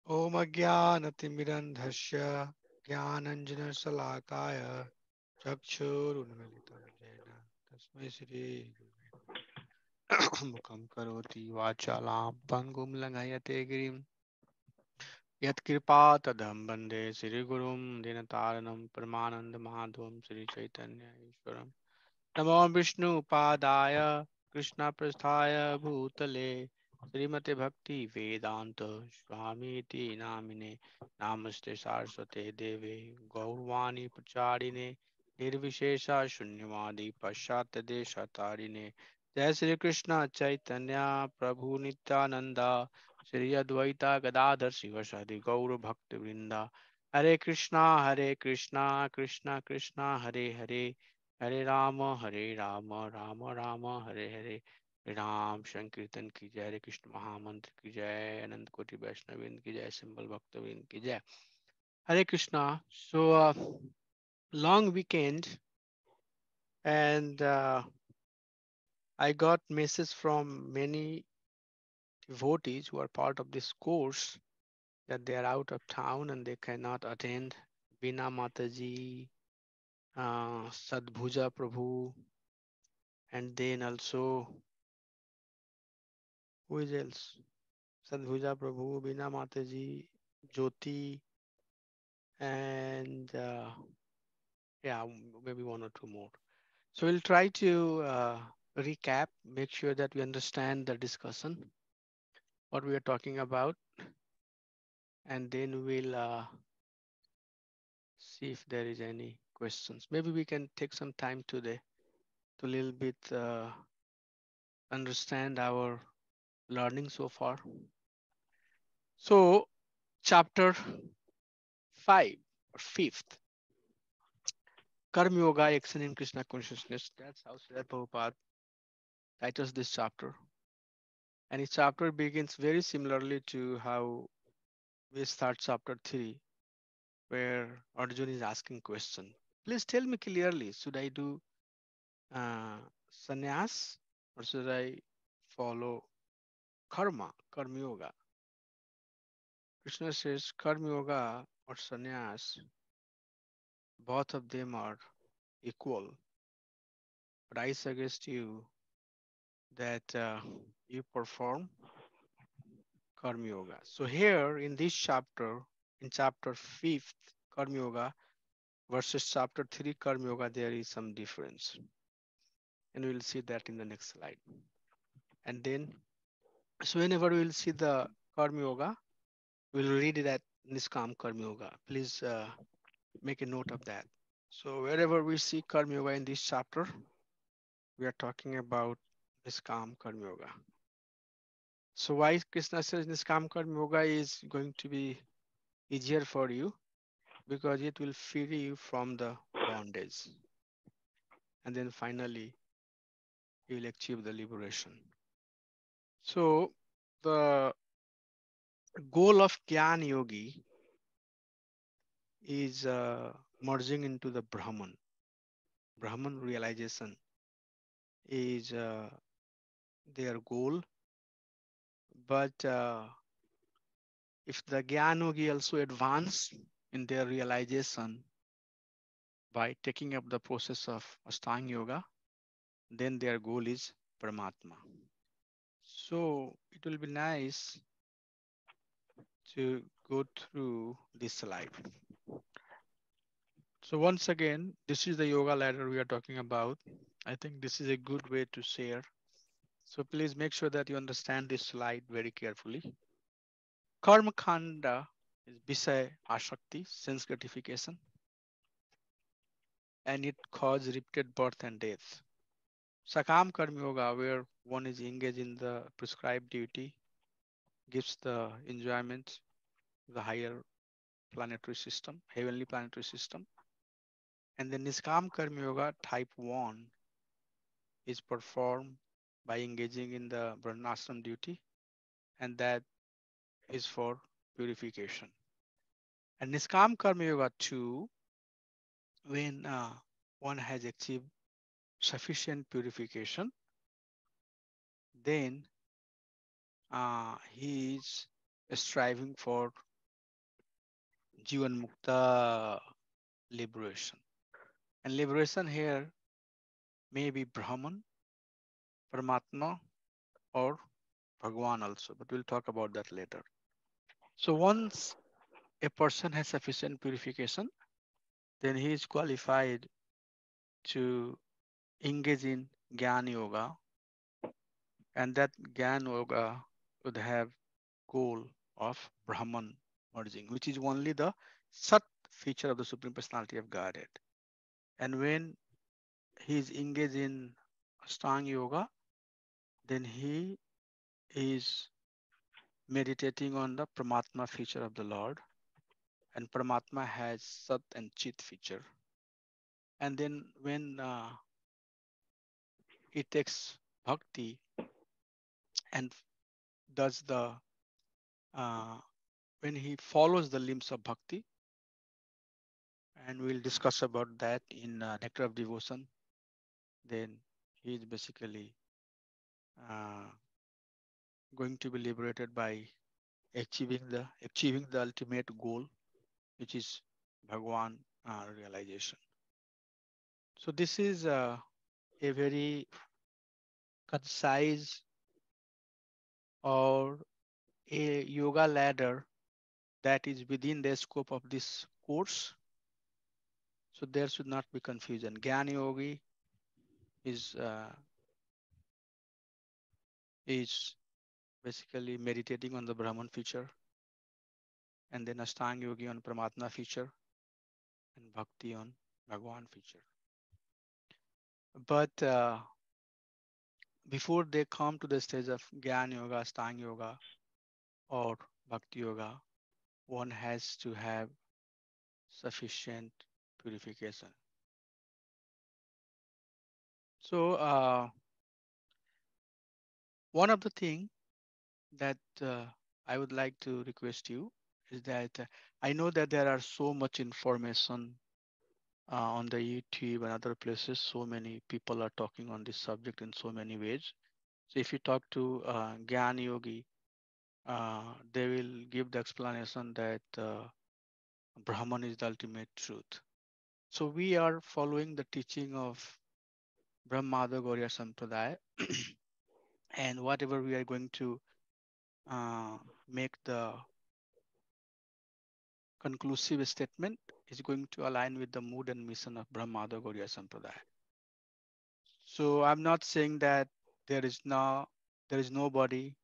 Om Ajnanatimirandhasya Jnananjana-salakaya Chakshurunmilitam Jena Tasmai Shri Mukam Karoti Vachalam Pangum Langayate Girim Yatkripa Tadam Bande Sri Gurum Dinataranam Paramanand Madhvam Sri Chaitanya Ishwaram Namo Vishnu Padaya Krishna Prasthaya Bhutale Srimate Bhakti Vedanta Swami Iti Namine Namaste Saraswate Deve Gaurvani Pracharine Nirvishesha Shunyavadi Paschat Deshatarine Jai Sri Krishna Chaitanya Prabhu Nityananda Sri Advaita Gadadhar Sivasadi Gaur Bhakti Vrinda Hare Krishna Krishna Krishna Hare Hare Hare Rama, Rama Rama, Hare Hare. Ram संकीर्तन की जय, हरे कृष्ण महामंत्र की जय, अनंत कोटि वैष्णविंद की जय, symbol भक्तविंद की जय. Hare Krishna. So, long weekend, and I got messages from many devotees who are part of this course that they are out of town and they cannot attend. Veena Mataji, Sadbhuja Prabhu, and then also, who is else? Sadbhuja Prabhu, Veena Mataji, Jyoti, and yeah, maybe one or two more. So we'll try to recap, make sure that we understand the discussion, what we are talking about, and then we'll see if there is any questions. Maybe we can take some time today to a little bit understand our learning so far. So, chapter 5 or 5th, Karma Yoga, Action in Krishna Consciousness. That's how Srila Prabhupada titles this chapter. And its chapter begins very similarly to how we start chapter 3, where Arjun is asking question. Please tell me clearly, should I do uh, sannyas or should I follow karma yoga? Krishna says karma yoga or sannyas, both of them are equal. But I suggest you that you perform karma yoga. So here in this chapter, in chapter 5th, karma yoga, versus chapter 3 Karma Yoga, there is some difference. And we'll see that in the next slide. And then, so whenever we'll see the Karma Yoga, we'll read it at Niskam Karma Yoga. Please make a note of that. So wherever we see Karma Yoga in this chapter, we are talking about Niskam Karma Yoga. So why Krishna says Niskam Karma Yoga is going to be easier for you? Because it will free you from the bondage. And then finally, you will achieve the liberation. So the goal of Gyan Yogi is merging into the Brahman. Brahman realization is their goal. But if the Gyan Yogi also advance in their realization by taking up the process of Ashtanga Yoga, then their goal is Paramatma. So it will be nice to go through this slide. So once again, this is the yoga ladder we are talking about. I think this is a good way to share. So please make sure that you understand this slide very carefully. Karma Khanda is Visay Ashakti, sense gratification, and it causes repeated birth and death. Sakam Karma Yoga, where one is engaged in the prescribed duty, gives the enjoyment, the higher planetary system, heavenly planetary system. And the Niskam Karma Yoga type 1 is performed by engaging in the Varnashram duty, and that is for purification. And Niskam Karma Yoga 2, when one has achieved sufficient purification, then he is striving for Jivan Mukta liberation. And liberation here may be Brahman, Paramatma, or Bhagwan also, but we'll talk about that later. So once a person has sufficient purification, then he is qualified to engage in Gyan Yoga, and that Gyan Yoga would have goal of Brahman merging, which is only the Sat feature of the Supreme Personality of Godhead. And when he is engaged in Ashtanga Yoga, then he is meditating on the Paramatma feature of the Lord, and Paramatma has Sat and Chit feature. And then when he takes bhakti and does the uh, when he follows the limbs of bhakti, and we'll discuss about that in Nectar of Devotion, then he is basically uh, going to be liberated by achieving the ultimate goal, which is Bhagwan realization. So this is a very concise or a yoga ladder that is within the scope of this course. So there should not be confusion. Gyan Yogi is basically meditating on the Brahman feature, and then Ashtanga Yogi on Paramatma feature, and Bhakti on Bhagwan feature. But before they come to the stage of Gyan Yoga, Ashtanga Yoga, or Bhakti Yoga, one has to have sufficient purification. So one of the things that I would like to request you is that I know that there are so much information on the YouTube and other places. So many people are talking on this subject in so many ways. So if you talk to Gyan Yogi, they will give the explanation that Brahman is the ultimate truth. So we are following the teaching of Brahmada Gauriya Sampradaya, and whatever we are going to make the conclusive statement is going to align with the mood and mission of Brahmada Gauriya Sampradaya. So I'm not saying that there is no there is nobody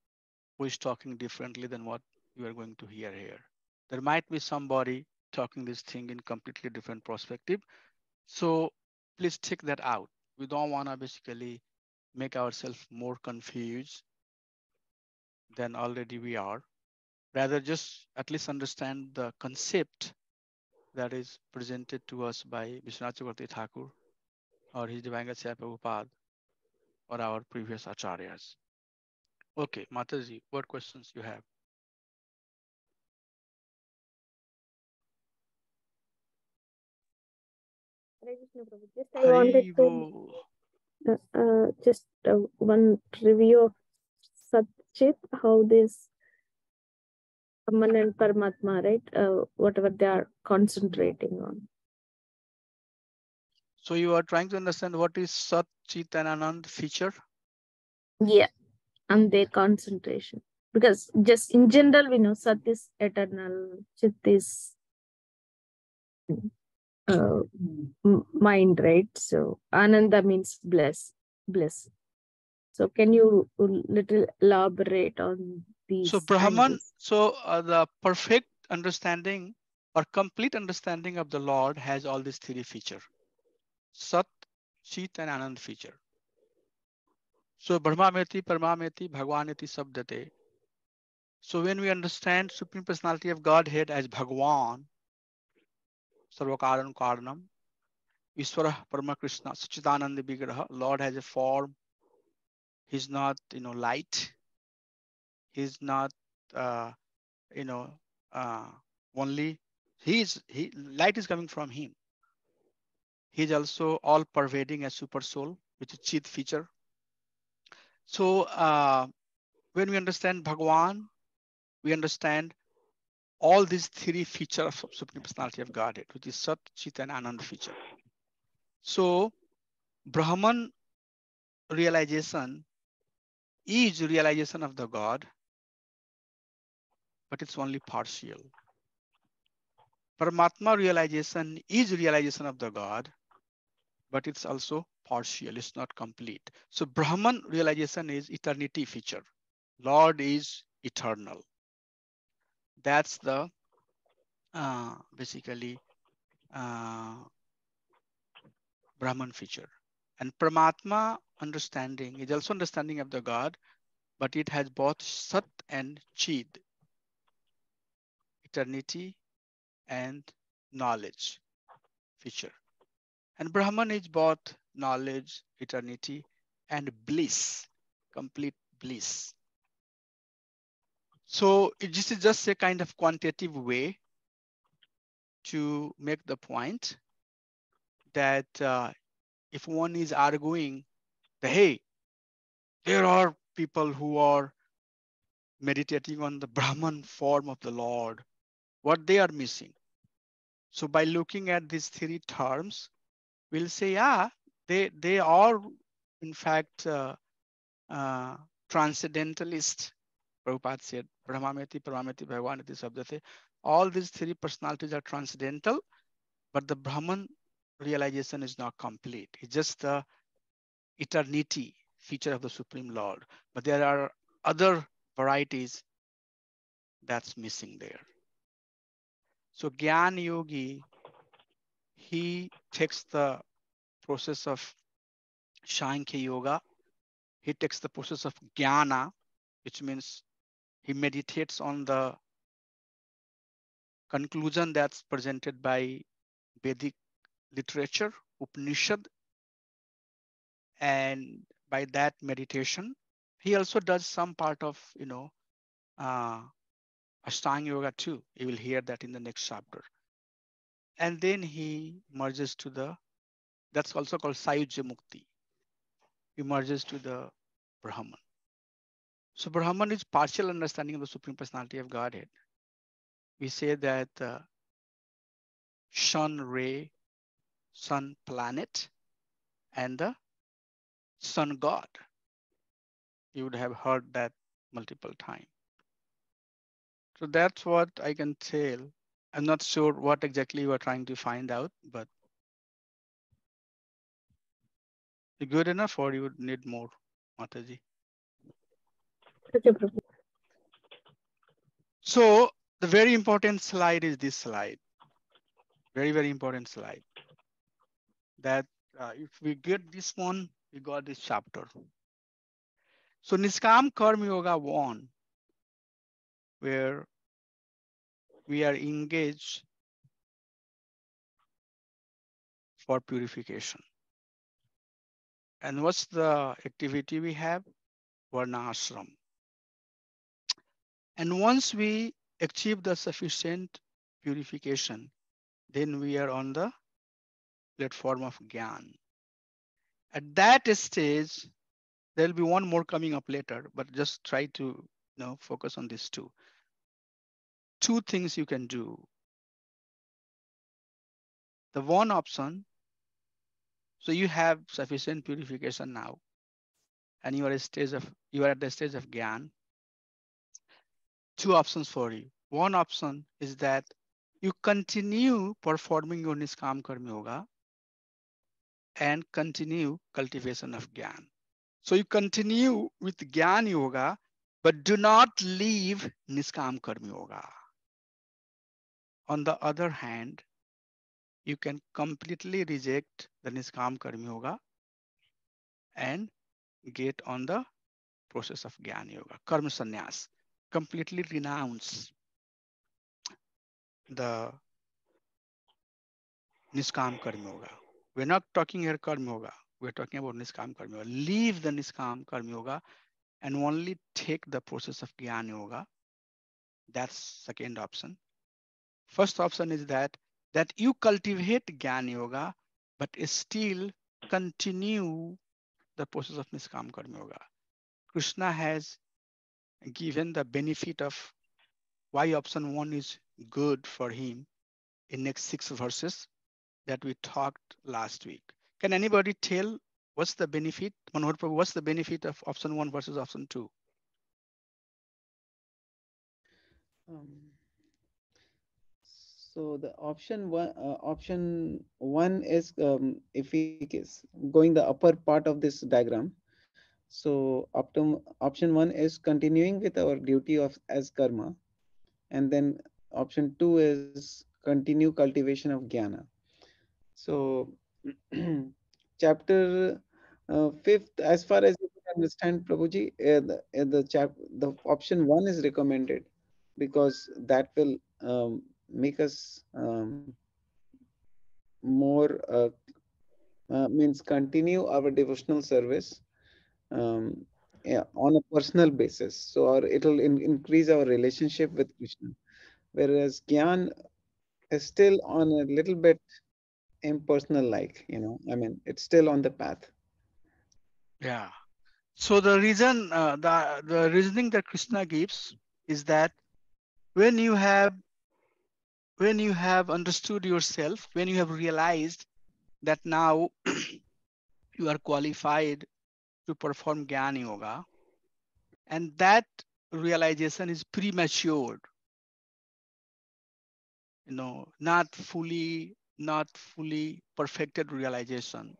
who is talking differently than what you are going to hear here. There might be somebody talking this thing in completely different perspective. So please check that out. We don't want to basically make ourselves more confused than already we are. Rather, just at least understand the concept that is presented to us by Vishwanath Chakravarti Thakur or His Divine Grace Prabhupada or our previous acharyas. Okay, Mataji, what questions you have? Hare Krishna Prabhu. Just I wanted Hari to Bol. just one review of Satchit, how this Brahman and Paramatma, right? Whatever they are concentrating on. So you are trying to understand what is Sat, Chit and Anand feature? Yeah, and their concentration. Because just in general, we know Sat is eternal, Chit is mind, right? So Ananda means bliss. So can you little elaborate on So these Brahman, angles? so the perfect understanding or complete understanding of the Lord has all these three feature. Sat, Chit and Anand feature. So Brahmameti, Paramameti, Bhagwaneti, Sabdate. So when we understand Supreme Personality of Godhead as Bhagwan, Sarvakaran Karanam, Ishvara Parama Krishna, Sachidananda Vigraha, Lord has a form. He's not, light. He's not, uh, you know, uh, only he light is coming from him. He's also all pervading as super soul, which is Chit feature. So when we understand Bhagwan, we understand all these three features of Supreme Personality of Godhead, which is Sat, Chit, and Anand feature. So Brahman realization is realization of the God, but it's only partial. Paramatma realization is realization of the God, but it's also partial, it's not complete. So Brahman realization is eternity feature. Lord is eternal. That's the basically uh, Brahman feature. And Paramatma understanding is also understanding of the God, but it has both Sat and Chid, eternity and knowledge feature. And Brahman is both knowledge, eternity, and bliss, complete bliss. So this is just a kind of quantitative way to make the point that if one is arguing that, hey, there are people who are meditating on the Brahman form of the Lord, what they are missing. So by looking at these three terms, we'll say, yeah, they are in fact uh, transcendentalist. Prabhupada said, Brahmameti, Parameti, Bhagavaneti, Sabdate. All these three personalities are transcendental, but the Brahman realization is not complete. It's just the eternity feature of the Supreme Lord. But there are other varieties that's missing there. So Gyan Yogi, he takes the process of Sankhya Yoga. He takes the process of Jnana, which means he meditates on the conclusion that's presented by Vedic literature, Upanishad, and by that meditation, he also does some part of, uh, Ashtanga Yoga too. You will hear that in the next chapter. And then he merges to the, that's also called Sayujya Mukti. He merges to the Brahman. So Brahman is partial understanding of the Supreme Personality of Godhead. We say that sun ray, sun planet, and the sun god. You would have heard that multiple times. So that's what I can tell. I'm not sure what exactly you are trying to find out, but good enough or you would need more, Mataji. Okay, Prabhu. So the very important slide is this slide. Very, very important slide. That if we get this one, we got this chapter. So Niskam Karma Yoga 1, where we are engaged for purification. And what's the activity we have? Varnashram. And once we achieve the sufficient purification, then we are on the platform of Gyan. At that stage, there will be one more coming up later, but just try to focus on these two. Two things you can do. The one option, so you have sufficient purification now, and you are at the stage of Gyan. Two options for you. One option is that you continue performing your Niskam Karma Yoga and continue cultivation of Gyan. So you continue with Gyan Yoga, but do not leave Niskam Karma Yoga. On the other hand, you can completely reject the Niskam Karma Yoga and get on the process of Gyan Yoga, Karma Sannyas. Completely renounce the Niskam Karma Yoga. We're not talking here Karma Yoga. We're talking about Niskam Karma Yoga. Leave the Niskam Karma Yoga and only take the process of Gyan Yoga. That's second option. First option is that you cultivate Gyan Yoga, but still continue the process of Niskam Karma Yoga. Krishna has given the benefit of why option one is good for him in next six verses that we talked last week. Can anybody tell what's the benefit, Manohar Prabhu, what's the benefit of option one versus option two? Um, so the option one is efficacy. Going the upper part of this diagram. So option one is continuing with our duty of as karma, and then option two is continue cultivation of jnana. So chapter fifth, as far as you can understand, Prabhuji, the option one is recommended because that will make us more means continue our devotional service um, yeah, on a personal basis. So or it'll increase our relationship with Krishna. Whereas Gyan is still on a little bit impersonal, like, I mean, it's still on the path. Yeah. So the reason, the reasoning that Krishna gives is that when you have when you have understood yourself, when you have realized that now you are qualified to perform Gyan Yoga, and that realization is premature, not fully perfected realization.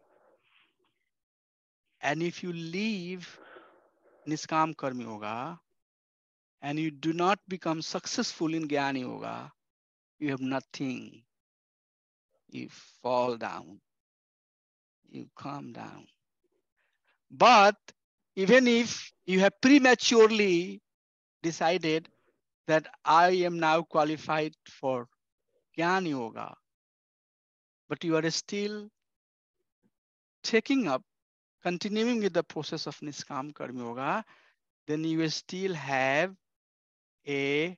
And if you leave Niskam Karma Yoga and you do not become successful in Gyan Yoga, you have nothing. You fall down, you calm down. But even if you have prematurely decided that I am now qualified for Gyan Yoga, but you are still taking up, continuing with the process of Niskam Karma Yoga, then you will still have a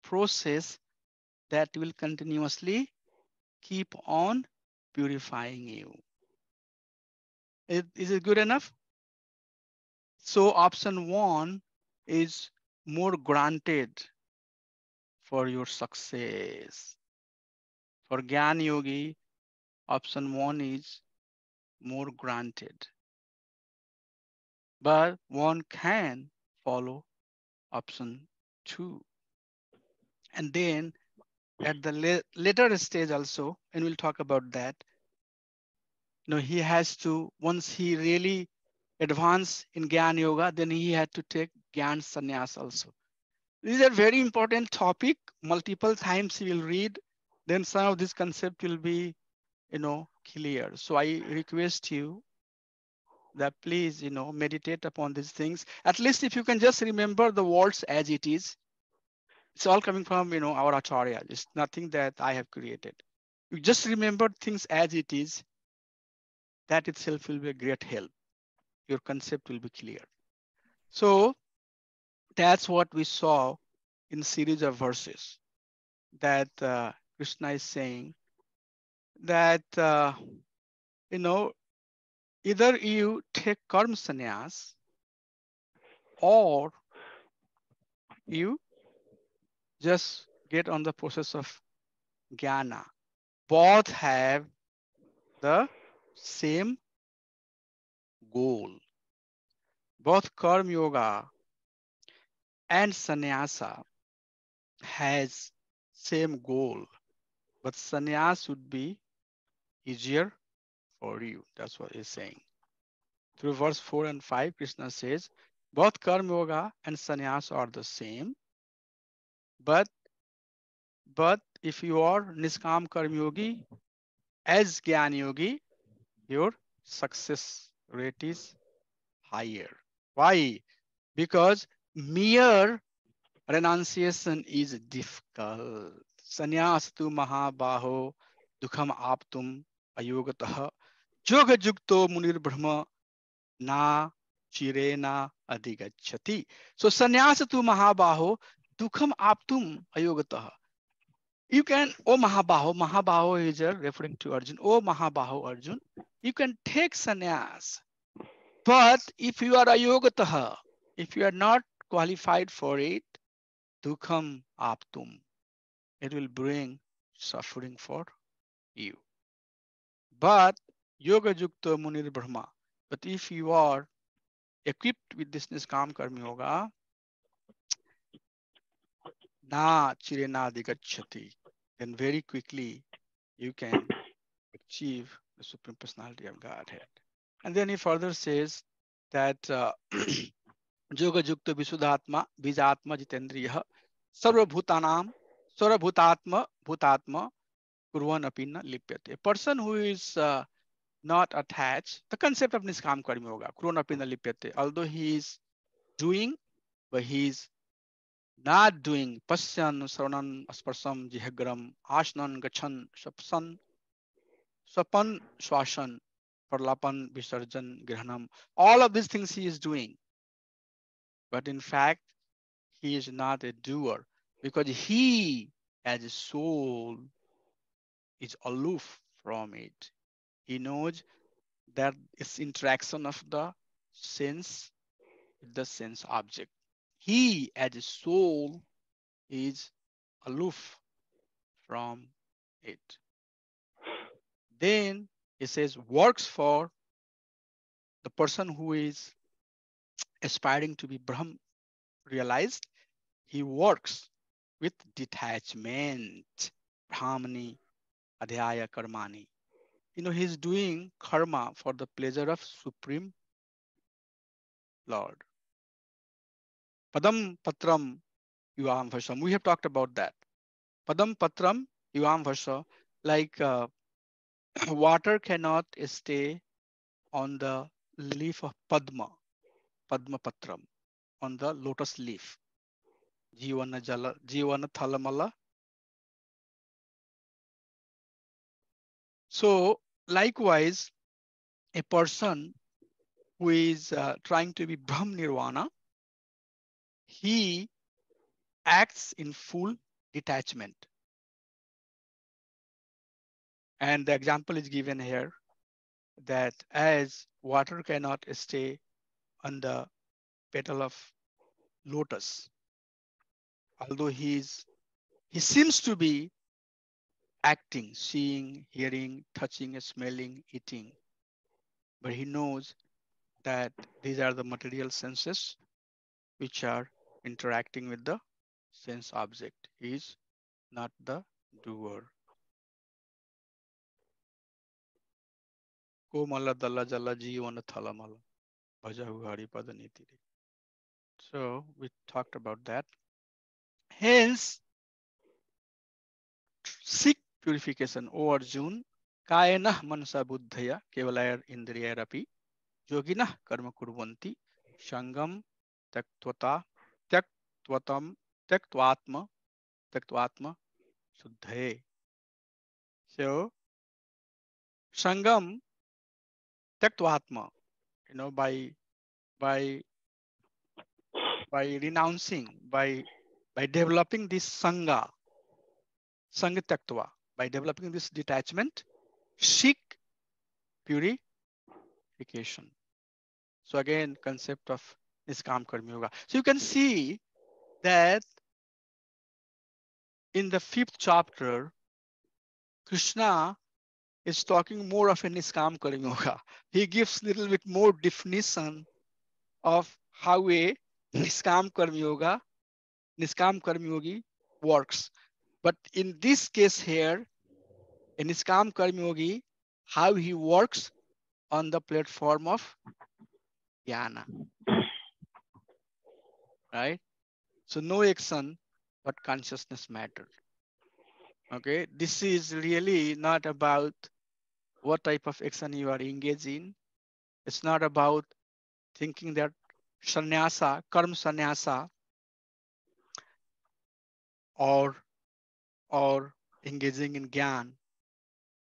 process that will continuously keep on purifying you. Is it good enough? So option one is more granted for your success. For Gyan Yogi, option one is more granted, but one can follow option two. And then at the later stage also, and we'll talk about that, he has to, once he really advance in Gyan Yoga, then he had to take Gyan Sannyas also. This is a very important topic. Multiple times he will read, then some of this concept will be, clear. So I request you that please, meditate upon these things. At least if you can just remember the words as it is, it's all coming from, our Acharya. It's nothing that I have created. You just remember things as it is, that itself will be a great help. Your concept will be clear. So that's what we saw in series of verses that Krishna is saying that, you know, either you take karma sannyas or you just get on the process of jnana. Both have the same goal. Both karma yoga and sannyasa has same goal, but sannyas would be easier for you. That's what he's saying. Through verse 4 and 5, Krishna says, both karma yoga and sannyas are the same, but if you are niskam karma yogi as Gyan yogi, your success rate is higher. Why? Because mere renunciation is difficult. Sannyas tu mahabaho dukham aptum ayogatah yoga jukto munir brahma na chirena adigachati. So sannyas tu mahabaho dukham aptum ayogatah. You can, oh Mahabaho, Mahabaho is referring to Arjun. Oh Mahabaho Arjun, you can take sannyas. But if you are ayogataha, if you are not qualified for it, dukham aptum. it will bring suffering for you. But Yoga Yukta Munir Brahma. But if you are equipped with this Niskam Karma Yoga, na chirena digachati, then very quickly you can achieve the Supreme Personality of Godhead. And then he further says that Yoga Yukta Visuddhatma Bijatma Jitendriya Sarvabhutanam Sarvabhutatma Kurvan Apina Lipyate. A person who is not attached, the concept of Niskam Karma Yoga, Kurvan Apina Lipyate, although he is doing, but he is not doing Pasyan, Saranan, Asparsam, Jihagram, Ashnan, Gachan, Sapan, Swashan, Parlapan, Visarjan, Grahanam, all of these things he is doing. But in fact, he is not a doer because he, as a soul, is aloof from it. He knows that it's interaction of the sense with the sense object. He, as a soul, is aloof from it. Then it says works for the person who is aspiring to be Brahm realized. He works with detachment. Brahmani adhyaya karmani. He's doing karma for the pleasure of Supreme Lord. Padam patram yuam vasam. We have talked about that. Padam patram yuam vasa. Like water cannot stay on the leaf of Padma patram, on the lotus leaf. Jivana thalamala. So likewise, a person who is trying to be Brahm Nirvana, he acts in full detachment. And the example is given here that as water cannot stay on the petal of lotus, although he seems to be acting, seeing, hearing, touching, smelling, eating, but he knows that these are the material senses which are interacting with the sense object. He is not the doer. Komala dalla jala jivana thalamala. Bhajahu Haripada Nitiri. So we talked about that. Hence, seek purification, O Arjun. Kayana manasa buddhaya kevalayar indriyarapi yoginah karma kurvanti shangam taktvata taktvatam taktvatma taktvatma suddhaye. So Sangam Taktvatma, by by renouncing, by developing this Sangha Taktva, by developing this detachment, seek purification. So again, concept of Niskam Karma Yoga. So you can see that in the 5th chapter, Krishna is talking more of a Niskam Karma Yoga. He gives little bit more definition of how a Niskam Karma Yoga, Niskam Karma Yogi works. But in this case here, a Niskam Karma Yogi, how he works on the platform of Jnana, right? So no action, but consciousness matter. Okay, this is really not about what type of action you are engaged in. It's not about thinking that sannyasa, karma sannyasa, or or engaging in gyan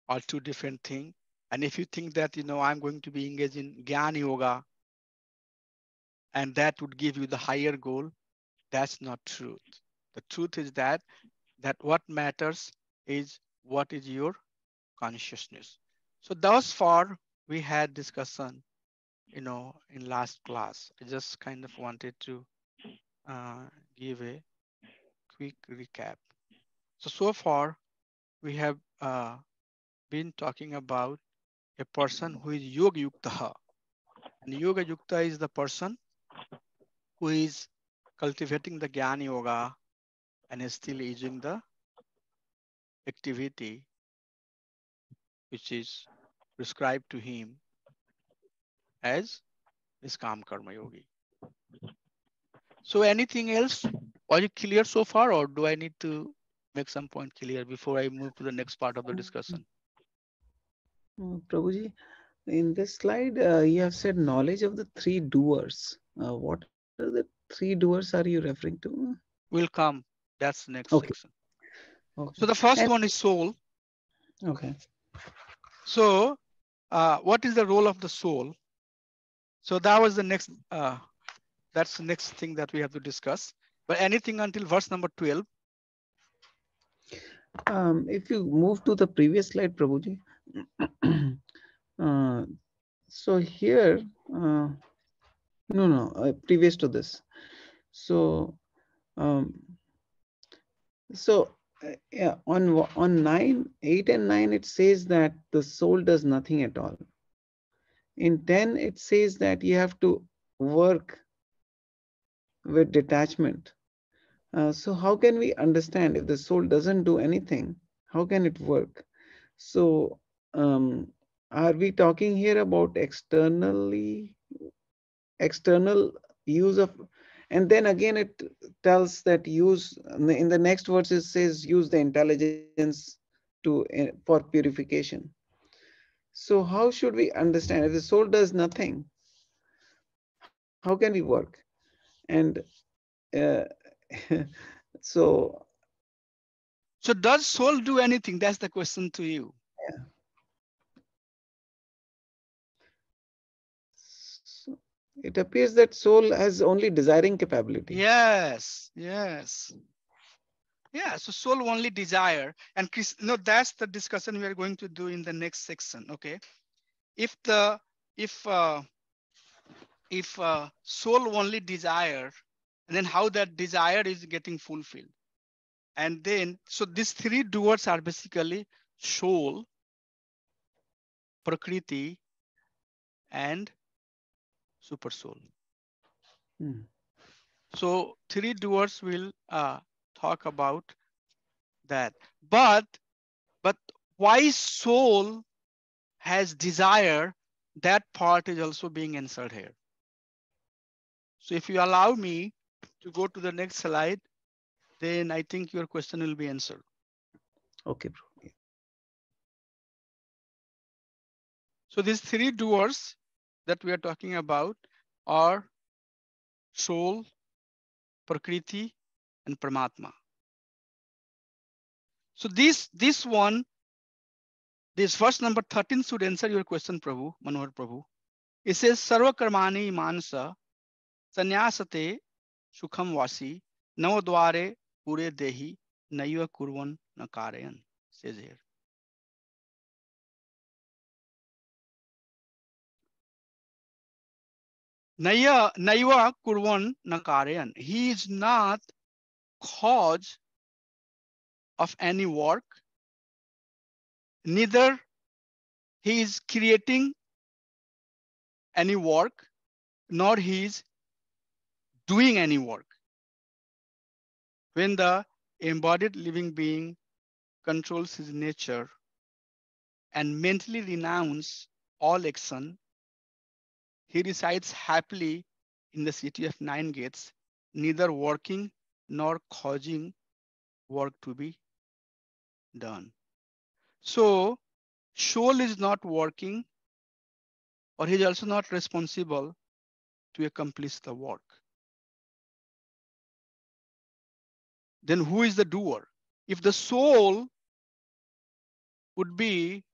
are two different things. And if you think that I'm going to be engaged in gyan yoga and that would give you the higher goal, that's not truth. The truth is that what matters is what is your consciousness. So thus far we had discussion, in last class. I just kind of wanted to give a quick recap. So far we have been talking about a person who is yoga yukta, and yoga yukta is the person who is cultivating the Jnana Yoga and is still using the activity which is prescribed to him as Niskam Karma Yogi. So anything else? Are you clear so far, or do I need to make some point clear before I move to the next part of the discussion? Prabhuji, in this slide, you have said knowledge of the three doers. What are the three doers are you referring to? Will come. That's the next Okay, section. okay. So the And first one is soul. okay. So what is the role of the soul? So that was the next. That's the next thing that we have to discuss. But anything until verse number 12. If you move to the previous slide, Prabhuji. uh, so here, previous to this. So, um, yeah, on 8 and 9, it says that the soul does nothing at all. In 10, it says that you have to work with detachment. So how can we understand if the soul doesn't do anything? How can it work? So, um, are we talking here about external use of, and then again it tells that use in the next verse it says use the intelligence for purification. So how should we understand if the soul does nothing? How can we work? And uh, so So does soul do anything? That's the question to you. yeah. So it appears that soul has only desiring capability. Yes, yes. Yeah, so soul only desire. And no, that's the discussion we are going to do in the next section. Okay. If the if soul only desire, and then how that desire is getting fulfilled. And then so these three doers are basically soul, prakriti, and super soul. Hmm. So three doers will talk about that. But why soul has desire, that part is also being answered here. So if you allow me to go to the next slide, then I think your question will be answered. Okay, bro. So these three doers that we are talking about are soul, prakriti, and paramatma. So this verse number 13 should answer your question, Prabhu, Manohar Prabhu. It says, Sarva karmani manasa sanyasate sukham vasi navadware pure dehi naiva kurvan nakarayan. Says here. Naiva kurvan nakarayan. He is not cause of any work, neither he is creating any work, nor he is doing any work. When the embodied living being controls his nature and mentally renounce all action, he resides happily in the city of nine gates, neither working nor causing work to be done. So, soul is not working, or he is also not responsible to accomplish the work. Then who is the doer? If the soul would be,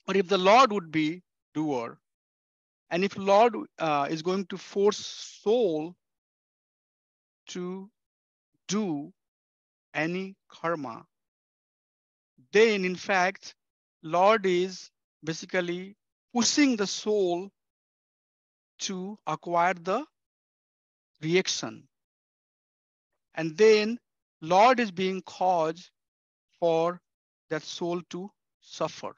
or if the Lord would be doer, and if Lord is going to force soul to do any karma, then in fact, Lord is basically pushing the soul to acquire the reaction. And then Lord is being caused for that soul to suffer.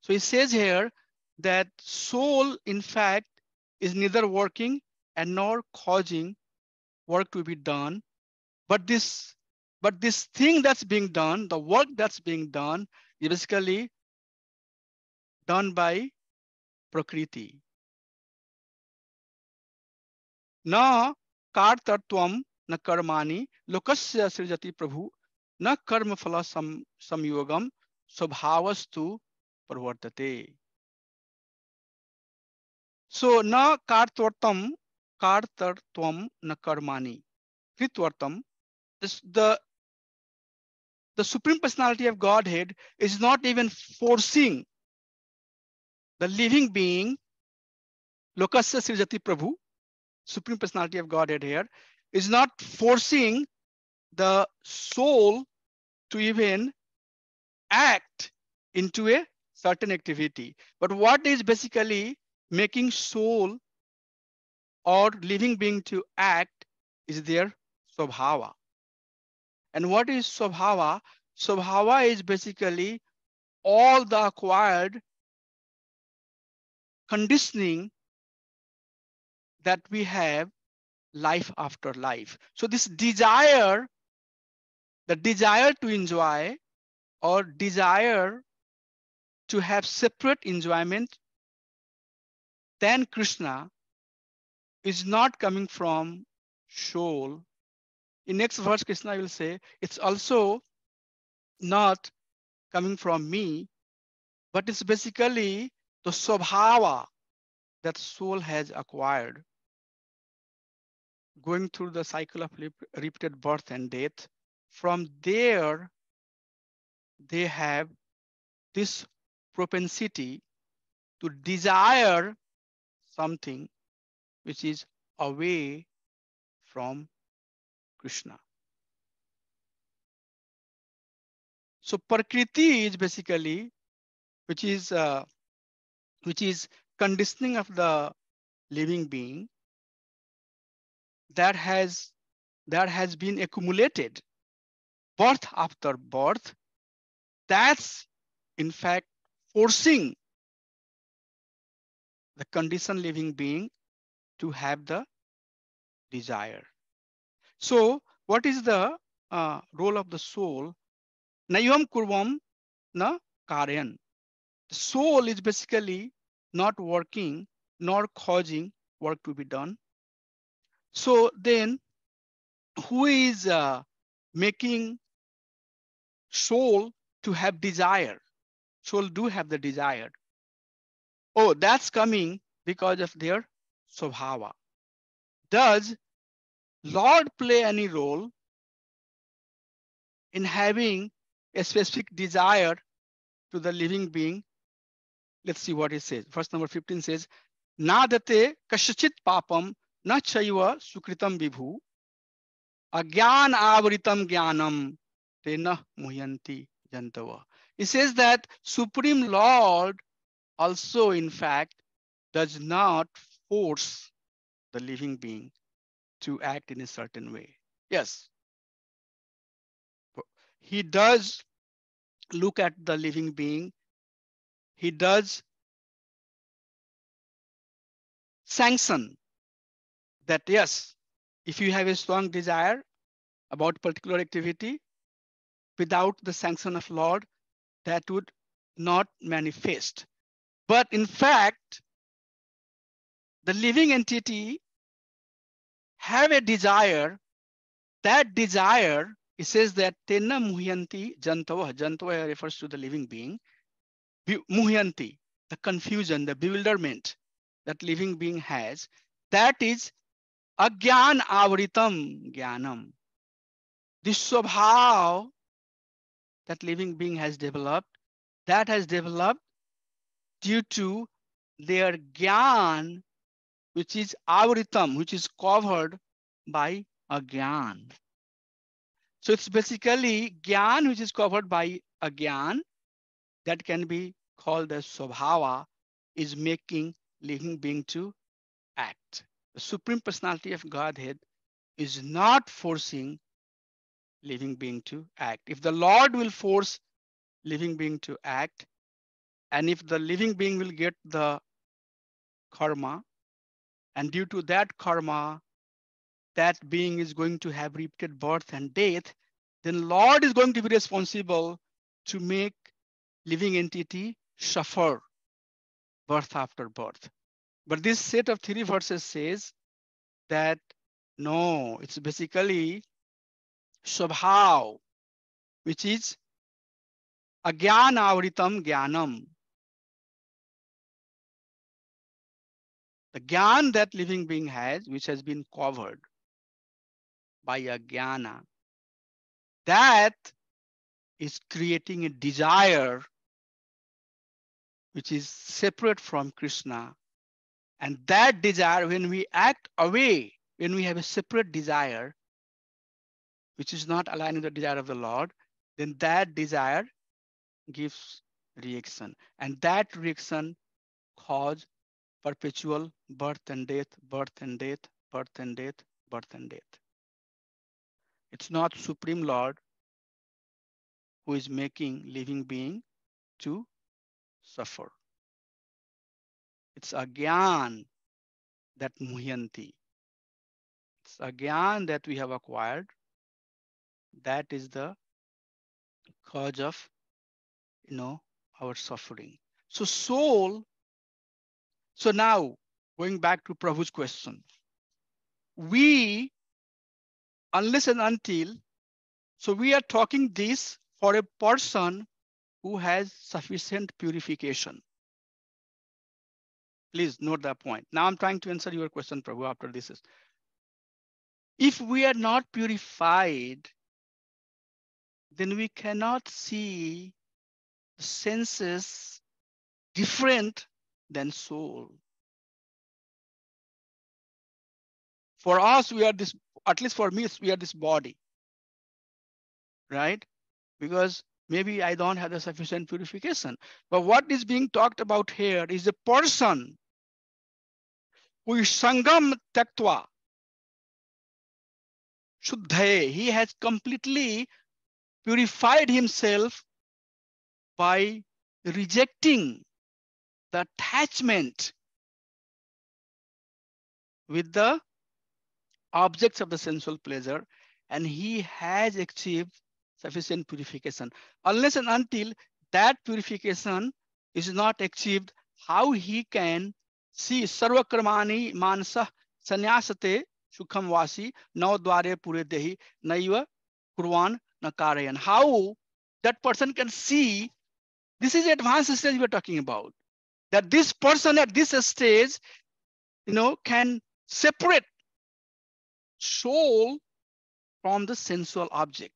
So he says here that soul, in fact, is neither working and nor causing work to be done, but this thing that's being done, the work that's being done, is basically done by Prakriti. Na kartatvam na karmani lokasya srijati prabhu na karma phala samyogam swabhavastu pravartate. So na kartartvam na karmani kritvartam. This the Supreme Personality of Godhead is not even forcing the living being, Lokasya Srijati Prabhu, Supreme Personality of Godhead here, is not forcing the soul to even act into a certain activity. But what is basically making soul or living being to act is their swabhava. And what is swabhava? Swabhava is basically all the acquired conditioning that we have life after life. So this desire, the desire to enjoy or desire to have separate enjoyment than Krishna is not coming from soul. In next verse, Krishna will say, it's also not coming from me, but it's basically the swabhava that soul has acquired, going through the cycle of repeated birth and death. From there, they have this propensity to desire something which is away from Krishna. So Prakriti is basically, which is conditioning of the living being that has been accumulated birth after birth. That's in fact forcing the conditioned living being to have the desire. So what is the role of the soul? Nayam kurvam na karyan. The soul is basically not working nor causing work to be done. So then who is making soul to have desire? Soul do have the desire. Oh, that's coming because of their swabhava. Does Lord play any role in having a specific desire to the living being? Let's see what it says. Verse number 15 says, Nadate kashachit papam na chaiva sukritam vibhu agyan avritam jnanam tena muhyanti jantava. It says that Supreme Lord also in fact does not force the living being to act in a certain way. Yes, he does look at the living being. He does sanction that, yes, if you have a strong desire about particular activity, without the sanction of Lord, that would not manifest. But in fact, the living entity have a desire. That desire, it says that Tena Muhyanti Jantava. Jantava refers to the living being. Muhyanti, the confusion, the bewilderment that living being has, that is Agyan Avritam Jnanam. This swabhav that living being has developed, that has developed due to their gyan, which is avritam, which is covered by a gyan. So it's basically gyan, which is covered by a gyan, that can be called as swabhava, is making living being to act. The Supreme Personality of Godhead is not forcing living being to act. If the Lord will force living being to act, and if the living being will get the karma, and due to that karma, that being is going to have repeated birth and death, then Lord is going to be responsible to make living entity suffer birth after birth. But this set of three verses says that no, it's basically Swabhav, which is Agyan Avritam Gyanam. The Gyan that living being has, which has been covered by a Jnana, that is creating a desire which is separate from Krishna. And that desire, when we act away, when we have a separate desire, which is not aligned with the desire of the Lord, then that desire gives reaction. And that reaction cause perpetual birth and death, birth and death, birth and death, birth and death. It's not Supreme Lord who is making living being to suffer. It's Agyan that muhyanti. It's Agyan that we have acquired. That is the cause of, our suffering. So soul, so now going back to Prabhu's question, we, unless and until, so we are talking this for a person who has sufficient purification. Please note that point. Now I'm trying to answer your question, Prabhu, after this. If we are not purified, then we cannot see senses different than soul. For us, we are this, at least for me, we are this body, right? Because maybe I don't have the sufficient purification. But what is being talked about here is a person who is sangam taktva, shuddhaye. He has completely purified himself by rejecting the attachment with the objects of the sensual pleasure, and he has achieved sufficient purification. Unless and until that purification is not achieved, how he can see sarva karmani manasa sannyasate sukham vasi now dware pure dehi naiva kurvan nakarayan. How that person can see, this is advanced stage we're talking about, that this person at this stage, can separate soul from the sensual object.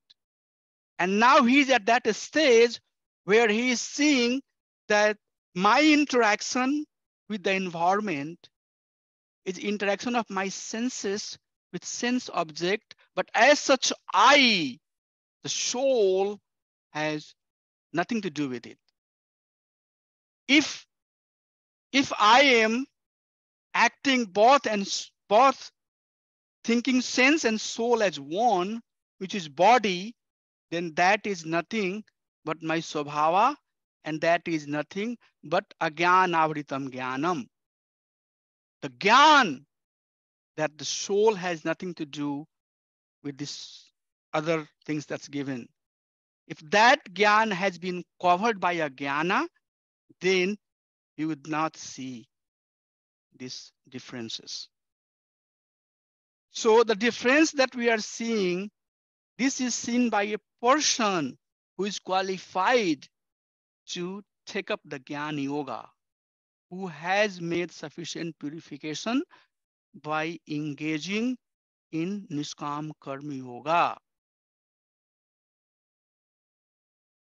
And now he's at that stage where he is seeing that my interaction with the environment is interaction of my senses with sense object, but as such, the soul, has nothing to do with it. If I am acting both thinking sense and soul as one, which is body, then that is nothing but my swabhava, and that is nothing but agyan avritam jnanam. The gyan that the soul has nothing to do with this other things that's given. If that gyan has been covered by a jnana, then you would not see these differences. So the difference that we are seeing, this is seen by a person who is qualified to take up the Jnana Yoga, who has made sufficient purification by engaging in Niskam Karma Yoga.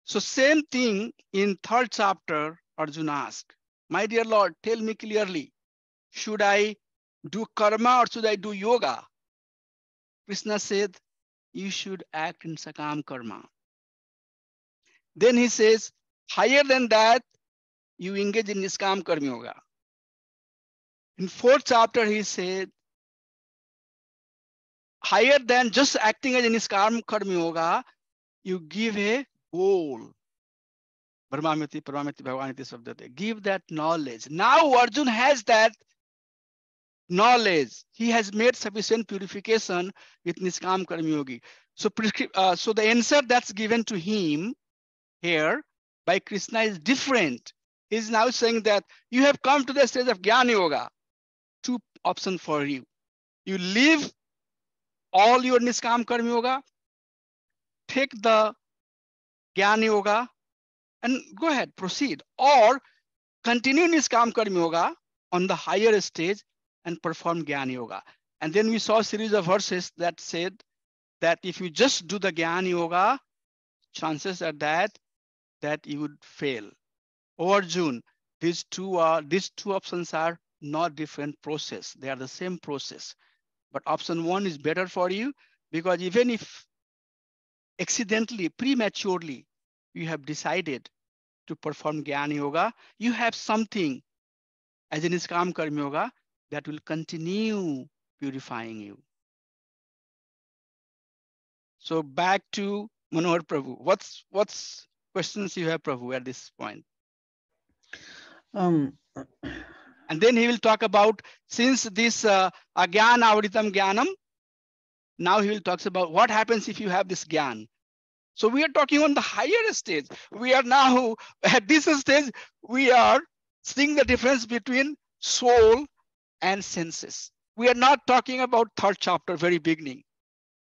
So same thing in third chapter, Arjuna asked, my dear Lord, tell me clearly, should I do karma or should I do yoga? Krishna said, you should act in Sakam Karma. Then he says, higher than that, you engage in Niskam Karma Yoga. In fourth chapter, he said, higher than just acting as a niskam karma yoga, you give a goal. Brahmamiti, Paramiti, Bhagavaniti Sabdate. Give that knowledge. Now Arjun has that knowledge. He has made sufficient purification with Niskam Karma Yogi. So the answer that's given to him here by Krishna is different. He's now saying that you have come to the stage of Jnana Yoga. Two options for you. You leave all your Niskam Karma Yoga, take the Jnana Yoga, and go ahead, proceed. Or continue Niskam Karma Yoga on the higher stage and perform Jnana Yoga. And then we saw a series of verses that said that if you just do the Jnana Yoga, chances are that you would fail. Oh Arjun, these two options are not different process. They are the same process. But option one is better for you because even if accidentally, prematurely, you have decided to perform Jnana Yoga, you have something as in Niskam Karma Yoga that will continue purifying you. So back to Manohar Prabhu. What's questions you have, Prabhu, at this point? Um, And then he will talk about since this Agyan Avritam Jnanam, now he will talk about what happens if you have this Gyan. So we are talking on the higher stage. We are now at this stage, we are seeing the difference between soul and senses. We are not talking about third chapter, very beginning.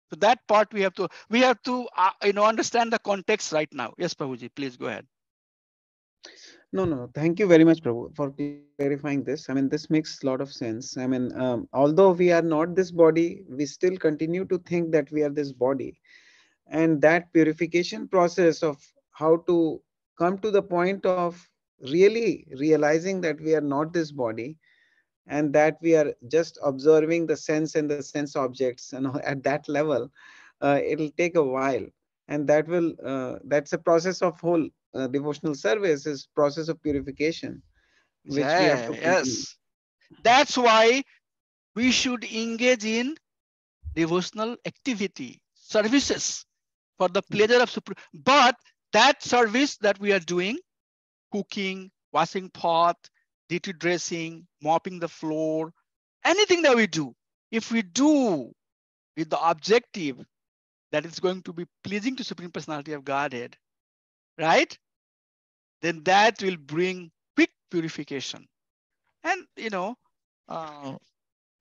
So that part we have to understand the context right now. Yes, Prabhuji, please go ahead. no. Thank you very much, Prabhu, for clarifying this. I mean, this makes a lot of sense. I mean, although we are not this body, we still continue to think that we are this body. And that purification process of how to come to the point of really realizing that we are not this body and that we are just observing the sense and the sense objects and at that level, it'll take a while, and that's a process of whole devotional service is process of purification which we have Yeah, to continue. yes. That's why we should engage in devotional activity, services for the pleasure of supreme. But that service that we are doing, cooking, washing pot, dirty dressing, mopping the floor, anything that we do, if we do with the objective that it's going to be pleasing to Supreme Personality of Godhead, right? Then that will bring quick purification. And uh,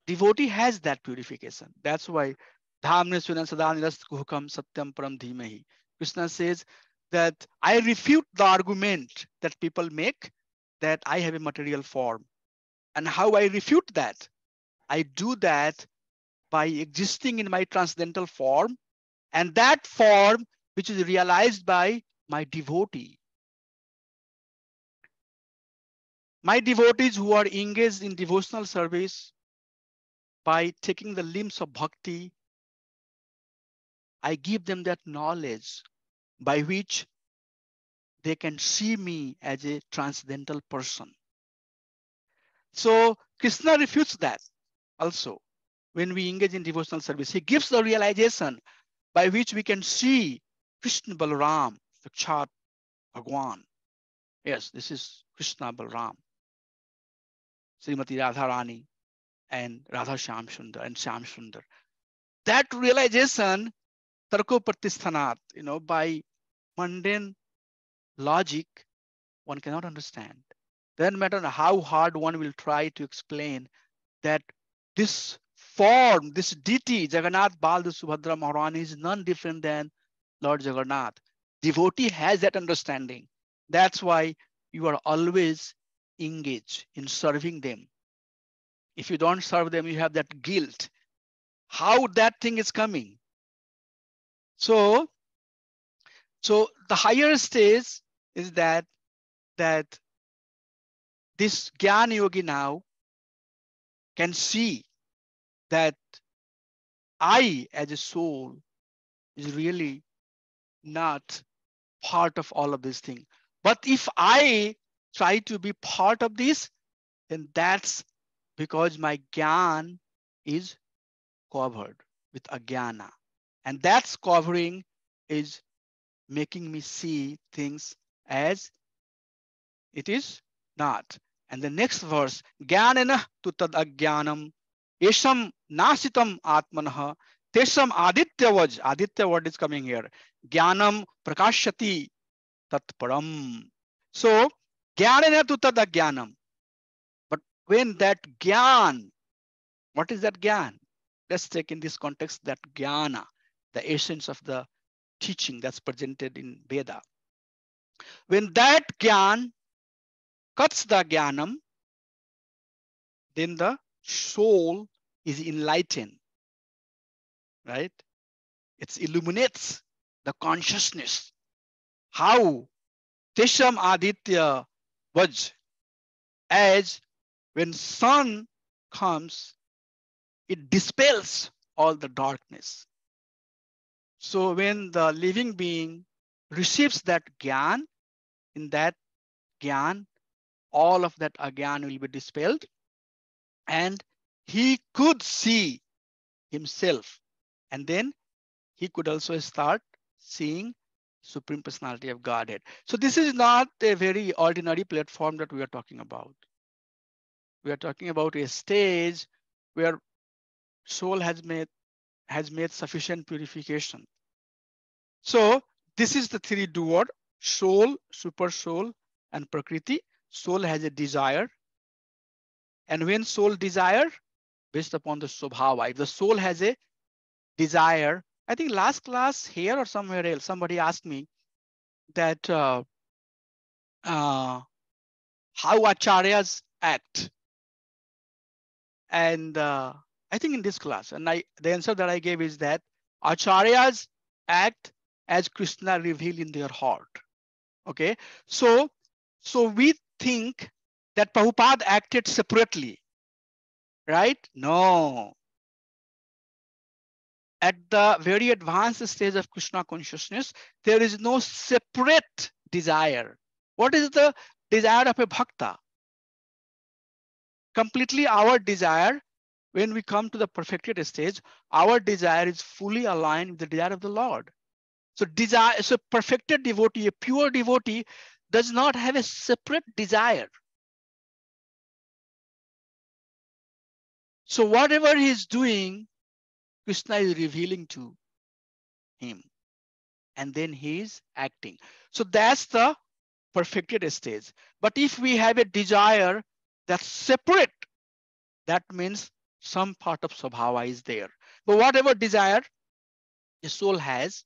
devotee has that purification. That's why Dhamne Sunan Sada Niras Kuhukam Satyam Param Dhimahi. Krishna says that I refute the argument that people make that I have a material form. And how I refute that? I do that by existing in my transcendental form, and that form which is realized by my devotee. My devotees who are engaged in devotional service by taking the limbs of bhakti, I give them that knowledge by which they can see me as a transcendental person. So Krishna refutes that also when we engage in devotional service. He gives the realization by which we can see Krishna Balaram, Sakshat Bhagwan. Yes, this is Krishna Balaram, Srimati Radharani, and Radha Shyam Sundar and Shyam Sundar. That realization, Tarko Pratisthanat, by mundane logic, one cannot understand. Doesn't matter how hard one will try to explain that this form, this deity, Jagannath Balda Subhadra Maharani, is none different than Lord Jagannath. Devotee has that understanding. That's why you are always engaged in serving them. If you don't serve them, you have that guilt. How that thing is coming. So the higher stage is that this Gyan Yogi now can see that I, as a soul, is really not part of all of this thing. But if I try to be part of this, then that's because my Gyan is covered. with ajnana. And that's covering is making me see things as it is not. And the next verse, Jnanena tu tad ajnanam, Esham nasitam atmanah, Tesham Aditya word is coming here, Jnanam prakashyati tatparam. So, Jnanena tu tad ajnanam. But when that Jnan, what is that Jnan? Let's take in this context that Jnana, the essence of the teaching that's presented in Veda. When that Jnan cuts the Jnanam, then the soul is enlightened, right? It illuminates the consciousness. How Tesham Aditya was, as when sun comes, it dispels all the darkness. So when the living being receives that Gyan, in that Gyan, all of that Agyan will be dispelled, and he could see himself, and then he could also start seeing Supreme Personality of Godhead. So this is not a very ordinary platform that we are talking about. We are talking about a stage where soul has made sufficient purification. So this is the three duad: soul, super soul, and prakriti. Soul has a desire, and when soul desire, based upon the swabhava, if the soul has a desire, I think last class here or somewhere else, somebody asked me that how acharyas act, and I think in this class, and the answer that I gave is that acharyas act as Krishna revealed in their heart. Okay, so we think that Prabhupada acted separately, right? No. At the very advanced stage of Krishna consciousness, there is no separate desire. What is the desire of a bhakta? Completely our desire, when we come to the perfected stage, our desire is fully aligned with the desire of the Lord. So desire, so perfected devotee, a pure devotee, does not have a separate desire. So whatever he is doing, Krishna is revealing to him, and then he is acting. So that's the perfected stage. But if we have a desire that's separate, that means some part of Swabhava is there. But whatever desire the soul has,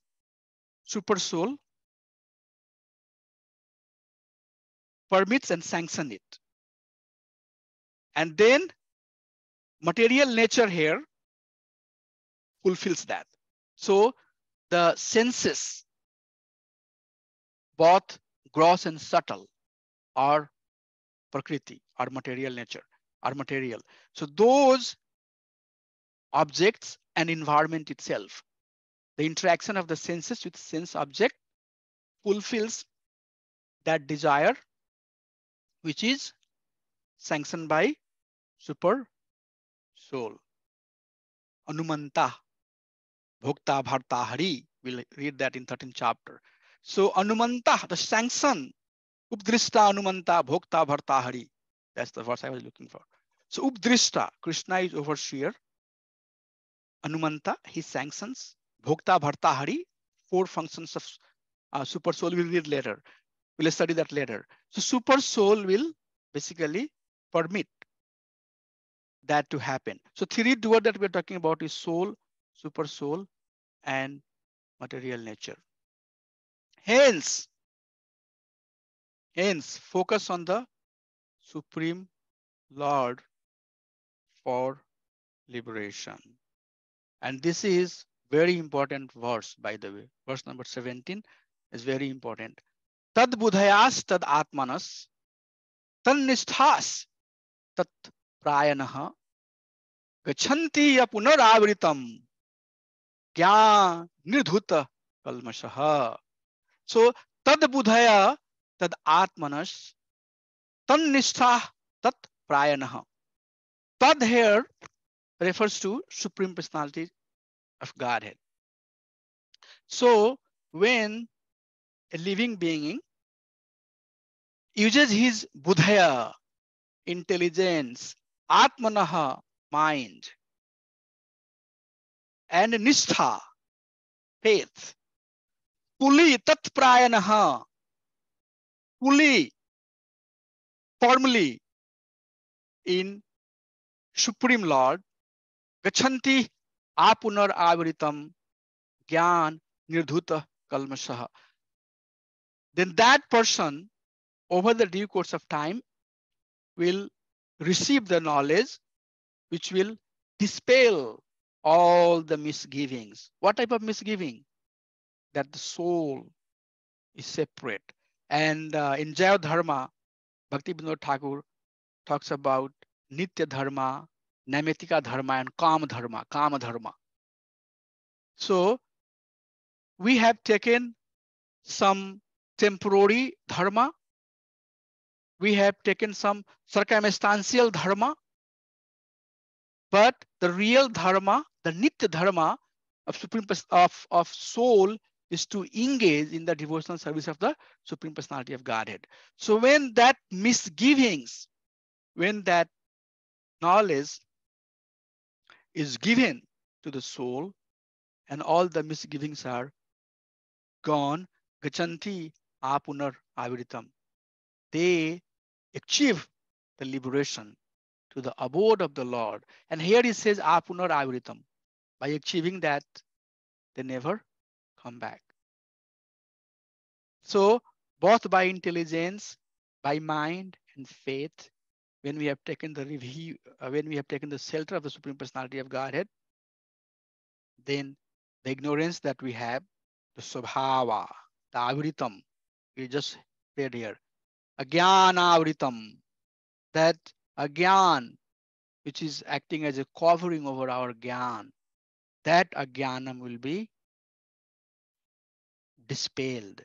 super soul permits and sanctions it. And then material nature here fulfills that. So the senses, both gross and subtle, are prakriti, are material nature, are material. So those objects and environment itself, the interaction of the senses with sense object fulfills that desire, which is sanctioned by super soul. Anumanta, Bhokta Bharta Hari. We'll read that in 13th chapter. So Anumanta, the sanction, Updrishta Anumanta Bhokta Bharta Hari. That's the verse I was looking for. So Updrishta, Krishna is overseer. Anumanta, he sanctions. Bhokta Bharta Hari, four functions of super soul we'll read later. We'll study that later. So super soul will basically permit that to happen. So three duad that we're talking about is soul, super soul, and material nature. Hence, focus on the Supreme Lord for liberation. And this is very important verse, by the way. Verse number 17 is very important. Tad budhayas tad atmanas, tan nishthas tat prayanaha, gachanti ya punaravritam, kya nirdhuta kalmashaha. So tad budhaya tad atmanas, tan nishtha tat prayanaha. Tad here refers to Supreme Personality of Godhead. So when a living being uses his buddhaya, intelligence, atmanaha, mind, and nishtha, faith, fully tatprayanaha, fully, firmly in Supreme Lord, gachanti apunar avritam gyan nirdhuta kalmashaha. Then that person, over the due course of time, will receive the knowledge which will dispel all the misgivings. What type of misgiving? That the soul is separate. And in Jaya Dharma, Bhakti Vinod Thakur talks about Nitya Dharma, Naimetika Dharma, and Kama Dharma. Kama Dharma. So we have taken some temporary dharma, we have taken some circumstantial dharma, but the real dharma, the nitya dharma of of soul is to engage in the devotional service of the Supreme Personality of Godhead. So when that misgivings, when that knowledge is given to the soul and all the misgivings are gone, gachanti apunar avritam, they achieve the liberation to the abode of the Lord. And here it says apunar avritam. By achieving that, they never come back. So both by intelligence, by mind and faith, when we have taken the review, when we have taken the shelter of the Supreme Personality of Godhead, then the ignorance that we have, the subhava, the avritam, we just read here, agyana avritam, that agyan, which is acting as a covering over our gyan, that agyanam will be dispelled.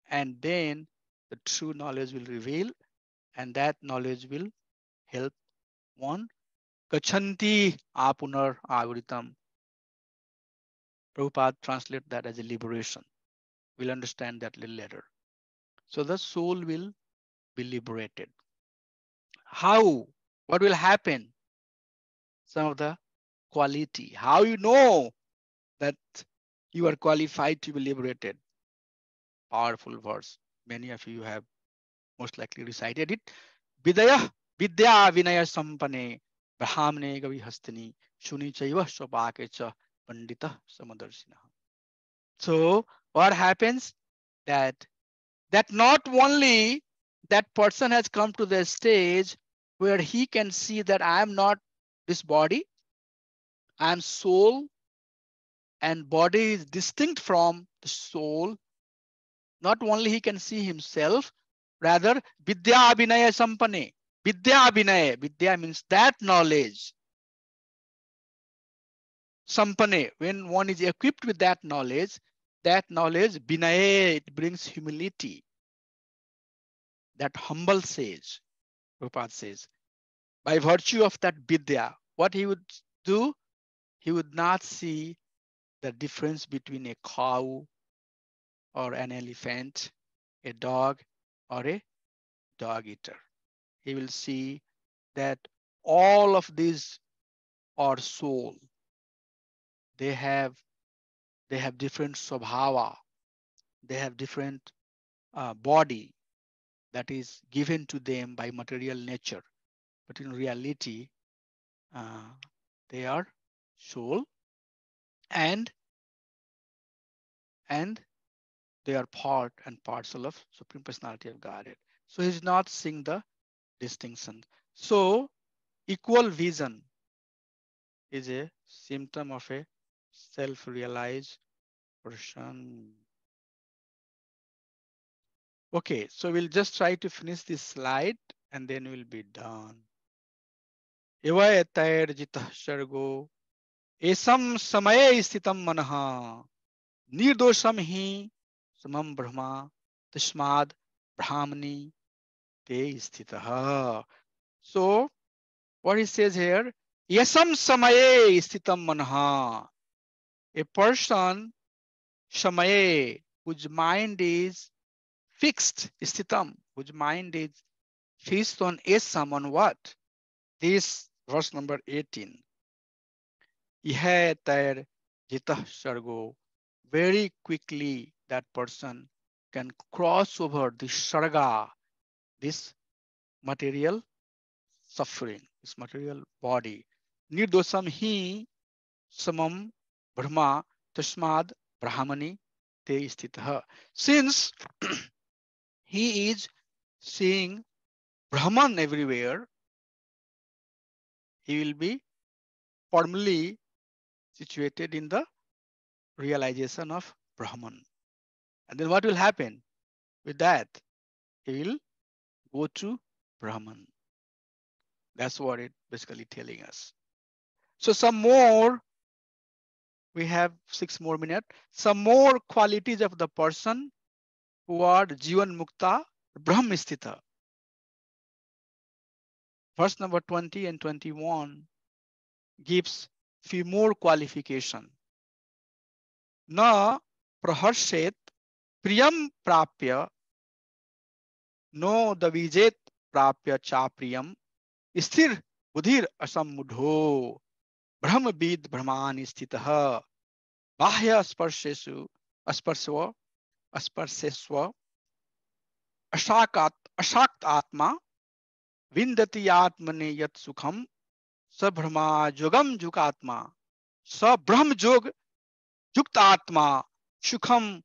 And then the true knowledge will reveal, and that knowledge will help one. Gachanti apunar avritam. Prabhupada translate that as a liberation. We'll understand that a little later. So the soul will be liberated. How? What will happen? Some of the quality. How you know that you are qualified to be liberated? Powerful verse. Many of you have most likely recited it. Vidya Vidya Vinaya Sampane Brahmane Gavi Hastini Shuni Chaiva Swapake Pandita Samadarshina. So what happens? That not only that person has come to the stage where he can see that I am not this body, I am soul, and body is distinct from the soul. Not only he can see himself, rather Vidya Abhinaya Sampane. Vidya Abhinaya. Vidya means that knowledge. Sampane, when one is equipped with that knowledge, Vinaya, it brings humility. That humble sage, Prabhupada says, by virtue of that Vidya, what he would do, he would not see the difference between a cow or an elephant, a dog or a dog eater. He will see that all of these are soul. They have different swabhava. They have different body that is given to them by material nature. But in reality, uh, they are soul, and they are part and parcel of Supreme Personality of Godhead. So he's not seeing the distinction. So equal vision is a symptom of a self-realized person. Okay, so we'll just try to finish this slide and then we'll be done. Evayatayarjitah shargo esam samaye sthitam manaha nirdosham hi samam brahma tasmad brahmani te sthitaha. So what he says here, Yasam samaye sthitam manha. A person, samaye, whose mind is fixed, sthitam, whose mind is fixed on yasam, on what? This verse number 18. Ihe tair jitah sargo. Very quickly, that person can cross over the sarga, this material suffering, this material body. Nirdosam hi samam brahma tasmad brahmani te stitah. Since he is seeing Brahman everywhere, he will be firmly situated in the realization of Brahman. And then what will happen with that? He will go to Brahman. That's what it basically telling us. So some more, we have 6 more minutes. Some more qualities of the person who are Jivan Mukta Brahmistita. Verse number 20 and 21 gives few more qualification. Na praharshet priyam prapya no davijet prapya cha priyam sthir budhir asammudho brahmabid brahmani stitah bahya sparsheshu asparsva asparsesva ashakt atma vindati atmane yat sukham सब्रह्मा जोगम जुकात्मा सब्रह्म जोग युक्त आत्मा सुखम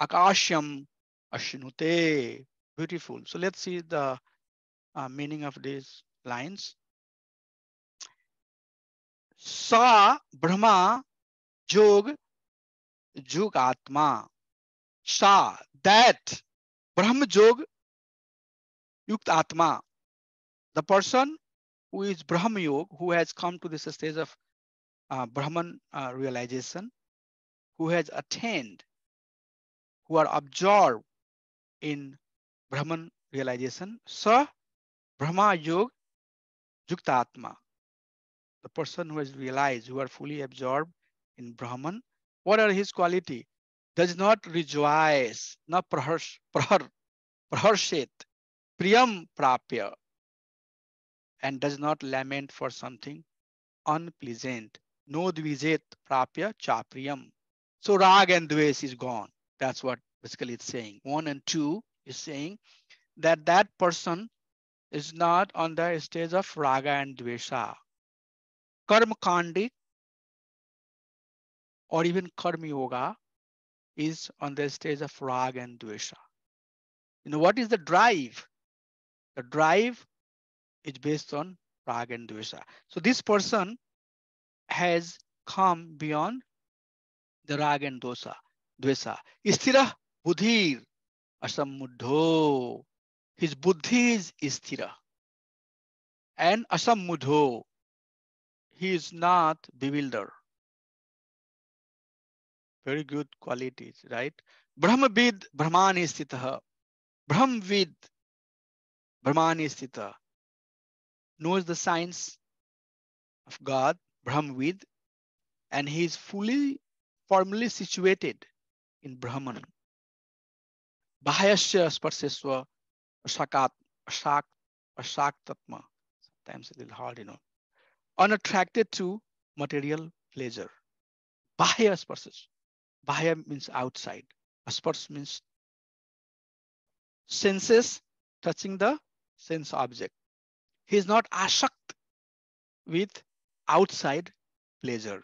akashyam ashnute. Beautiful. So let's see the meaning of these lines. Sa brahma jog jug atma. Sa, that brahma jog yukt atma, the person who is brahma yog, who has come to this stage of Brahman realization, who has attained, who are absorbed in Brahman realization. Sa Brahma Yog Yukta Atma. The person who has realized, who are fully absorbed in Brahman. What are his quality? Does not rejoice, na praharshet, priyam prapya, and does not lament for something unpleasant. No dvijet prapya cha priyam. So rag and dves is gone. That's what basically it's saying. 1 and 2 is saying that that person is not on the stage of raga and dvesha. Karma kandi or even karma yoga is on the stage of raga and dvesha. You know what is the drive? The drive is based on raga and dvesha. So this person has come beyond the raga and dvesha. Isthira buddhir asamuddho. His buddhi is isthira. And asamuddho, he is not bewildered. Very good qualities, right? Brahmavid Brahmani Stitah. Brahmvid Brahmani Stitah knows the science of God, Brahmvid, and he is fully, firmly situated in Brahman. Bahayasya Sparseswa Ashakat Ashak Ashaktatma. Sometimes a little hard, you know. Unattracted to material pleasure. Bahaya Sparses. Bahaya means outside. Aspars means senses touching the sense object. He is not ashakt with outside pleasure.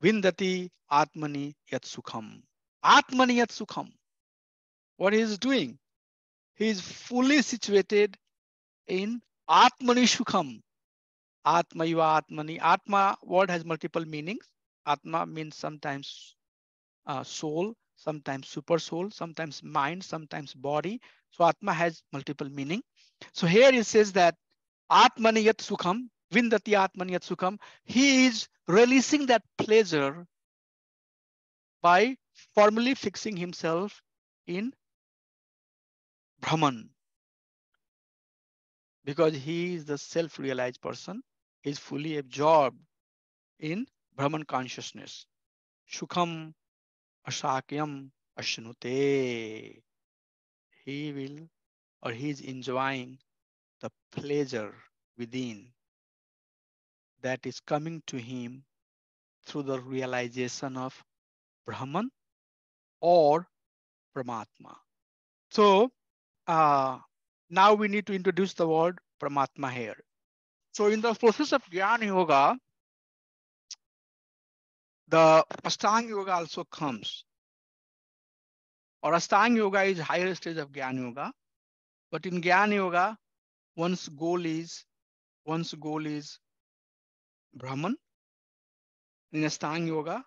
Vindati atmani yat sukham. Atmani yat sukham. What he is doing? He is fully situated in atmani sukham. Atmaiva atmani. Atma word has multiple meanings. Atma means sometimes soul, sometimes super soul, sometimes mind, sometimes body. So Atma has multiple meaning. So here it says that Atmaniyat Sukham, Vindati Atmaniyat Sukham, he is releasing that pleasure by formally fixing himself in Brahman, because he is the self-realized person. He's fully absorbed in Brahman consciousness. Shukham Ashakyam Ashnute. He will or he is enjoying the pleasure within that is coming to him through the realization of Brahman or Paramatma. So now we need to introduce the word Paramatma here. So in the process of Jnana Yoga, the Ashtanga Yoga also comes. Or Ashtanga Yoga is higher stage of Jnana Yoga. But in Jnana Yoga, one's goal is Brahman. In Ashtanga Yoga,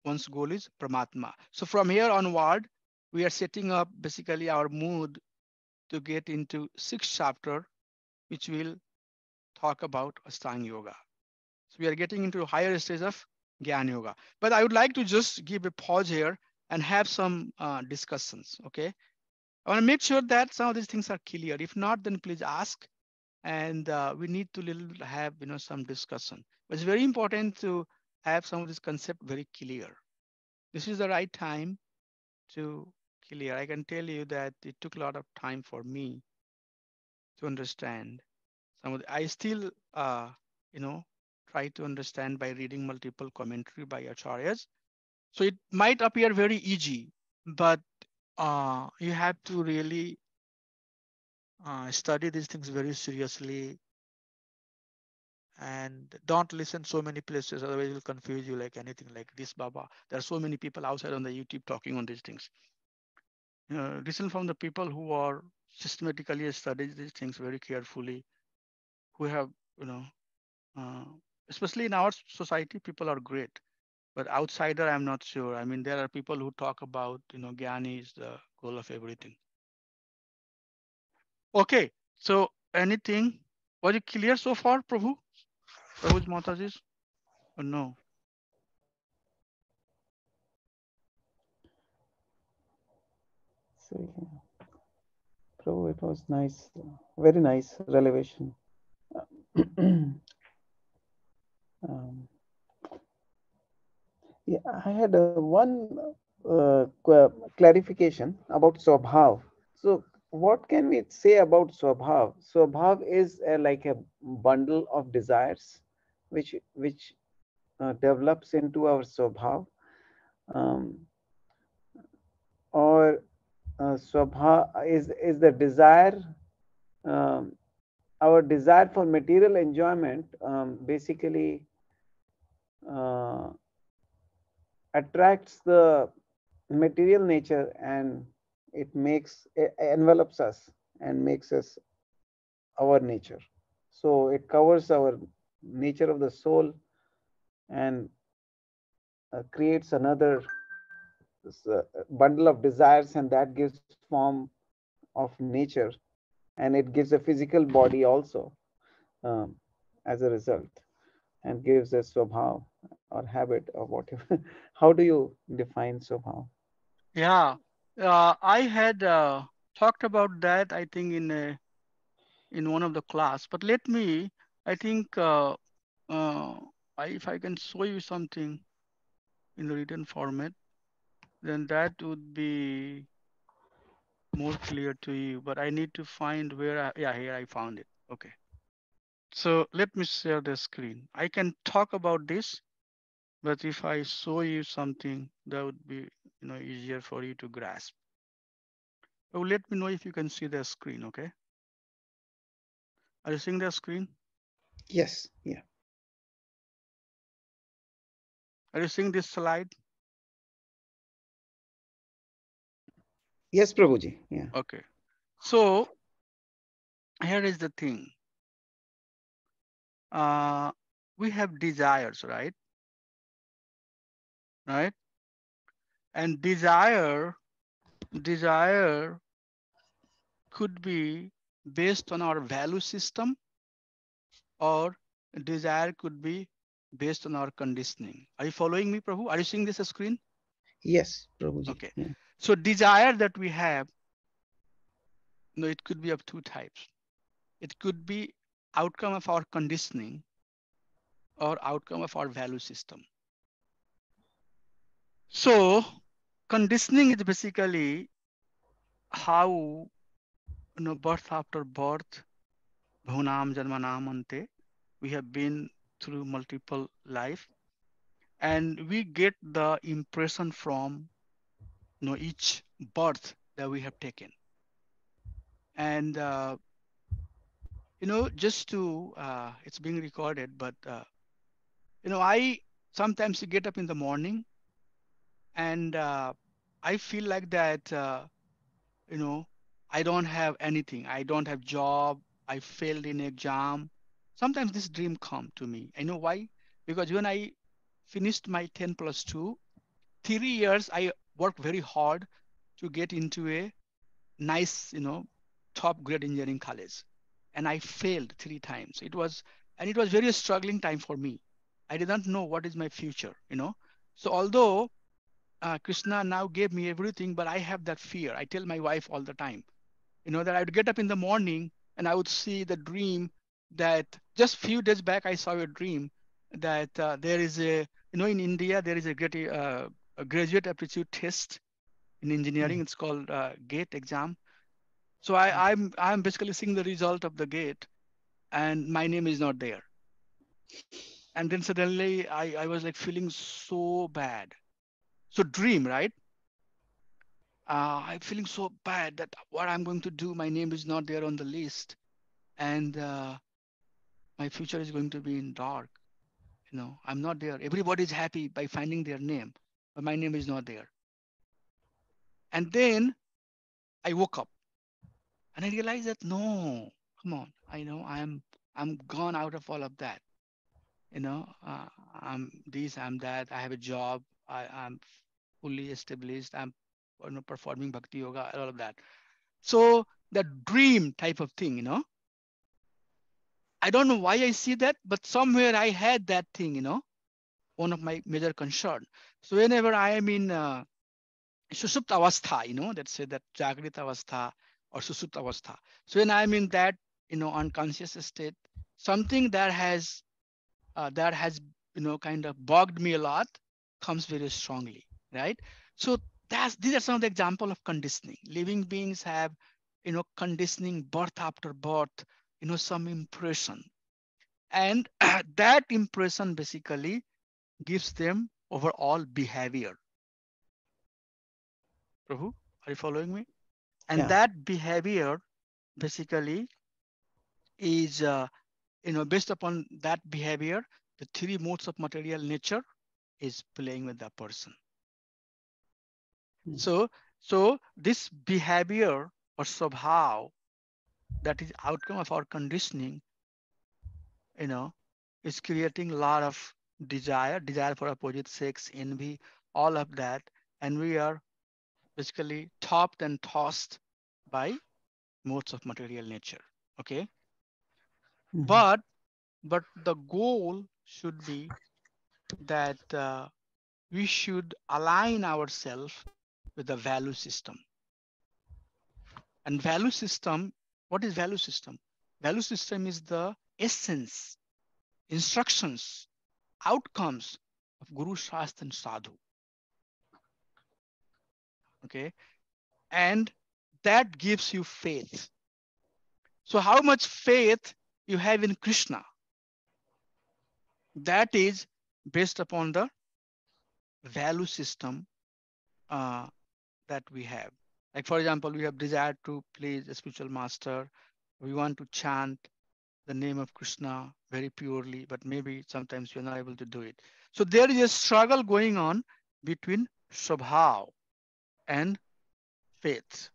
one's goal is Paramatma. So from here onward, we are setting up basically our mood to get into sixth chapter, which will talk about Ashtanga Yoga. So we are getting into higher stage of Jnana Yoga. But I would like to just give a pause here and have some discussions. Okay, I want to make sure that some of these things are clear. If not, then please ask, and we need to have some discussion. But it's very important to have some of this concept very clear. This is the right time to clear. I can tell you that it took a lot of time for me to understand some of I still you know try to understand by reading multiple commentary by acharyas. So it might appear very easy, but you have to really study these things very seriously and don't listen so many places, otherwise it will confuse you like anything like this Baba. There are so many people outside on the YouTube talking on these things. Listen from the people who are systematically studied these things very carefully, who have you know uh, especially in our society people are great, but outsider I'm not sure. I mean, there are people who talk about Gyani is the goal of everything. Okay, so anything, was it clear so far, Prabhu's Mataji's, or no? So yeah, Prabhu, it was nice, very nice revelation. um, yeah, I had one clarification about Swabhav. So, what can we say about Swabhav? Swabhav is like a bundle of desires, which develops into our Swabhav, um, or Swabhav is the desire. Um, our desire for material enjoyment basically uh, attracts the material nature, and it envelops us and makes us our nature. So it covers our nature of the soul and creates another bundle of desires, and that gives form of nature, and it gives a physical body also, um, as a result, and gives a swabhav or habit or whatever. How do you define swabhav? Yeah, I had talked about that, I think, in one of the class. But let me, I think, uh, if I can show you something in the written format, then that would be more clear to you. But I need to find where yeah, here I found it. Okay. So let me share the screen. I can talk about this, but if I show you something, that would be easier for you to grasp. Oh, let me know if you can see the screen. Okay. Are you seeing the screen? Yes, yeah. Are you seeing this slide? Yes, Prabhuji. Yeah. Okay. So here is the thing. Uh, we have desires, right? Right? And desire could be based on our value system, or desire could be based on our conditioning. Are you following me, Prabhu? Are you seeing this screen? Yes, Prabhuji. Okay. Yeah. So desire that we have, it could be of two types. It could be outcome of our conditioning, or outcome of our value system. So conditioning is basically how, birth after birth, bhunam janmanam ante, we have been through multiple life, and we get the impression from, each birth that we have taken. And just to it's being recorded, but I sometimes get up in the morning, and I feel like that, you know I don't have anything. I don't have job. I failed in exam. Sometimes this dream come to me. I know why. Because when I finished my 10 plus 2, 3 years I worked very hard to get into a nice, top grade engineering college, and I failed 3 times. It was very struggling time for me. I didn't know what is my future. So although Krishna now gave me everything, but I have that fear. I tell my wife all the time, that I would get up in the morning and I would see the dream that just few days back I saw a dream that there is in India there is a graduate aptitude test in engineering. It's called GATE exam. So I'm basically seeing the result of the GATE, and my name is not there. And then suddenly I was like feeling so bad. So dream, right? I'm feeling so bad that what I'm going to do, my name is not there on the list, and my future is going to be in dark. I'm not there. Everybody's happy by finding their name, but my name is not there. And then I woke up and I realized that no, come on, I know I'm gone out of all of that. I'm this, I'm that. I have a job. I'm fully established. I'm performing bhakti yoga, all of that. So the dream type of thing. I don't know why I see that, but somewhere I had that thing. One of my major concern. So whenever I am in Susupt Avastha, let's say that Jagrita Avastha or Susupt Avastha. So when I'm in that, unconscious state, something that has kind of bugged me a lot comes very strongly, right? So these are some of the example of conditioning. Living beings have, conditioning birth after birth, some impression, and that impression basically gives them overall behavior. Prabhu, are you following me? And Yeah. that behavior basically is, based upon that behavior, the three modes of material nature is playing with the person. Mm. So this behavior or swabhav, that is outcome of our conditioning, you know, is creating a lot of desire for opposite sex, envy, all of that. And we are basically topped and tossed by modes of material nature. Okay. Mhm. But the goal should be that we should align ourselves with the value system. And value system, what is value system? Value system is the essence, instructions, outcomes of Guru, Shastra, and Sadhu. Okay. And that gives you faith. So how much faith you have in Krishna, that is based upon the value system uh, that we have. Like for example, we have desire to please a spiritual master. We want to chant the name of Krishna very purely, but maybe sometimes we're not able to do it. So there is a struggle going on between Swabhav and faith.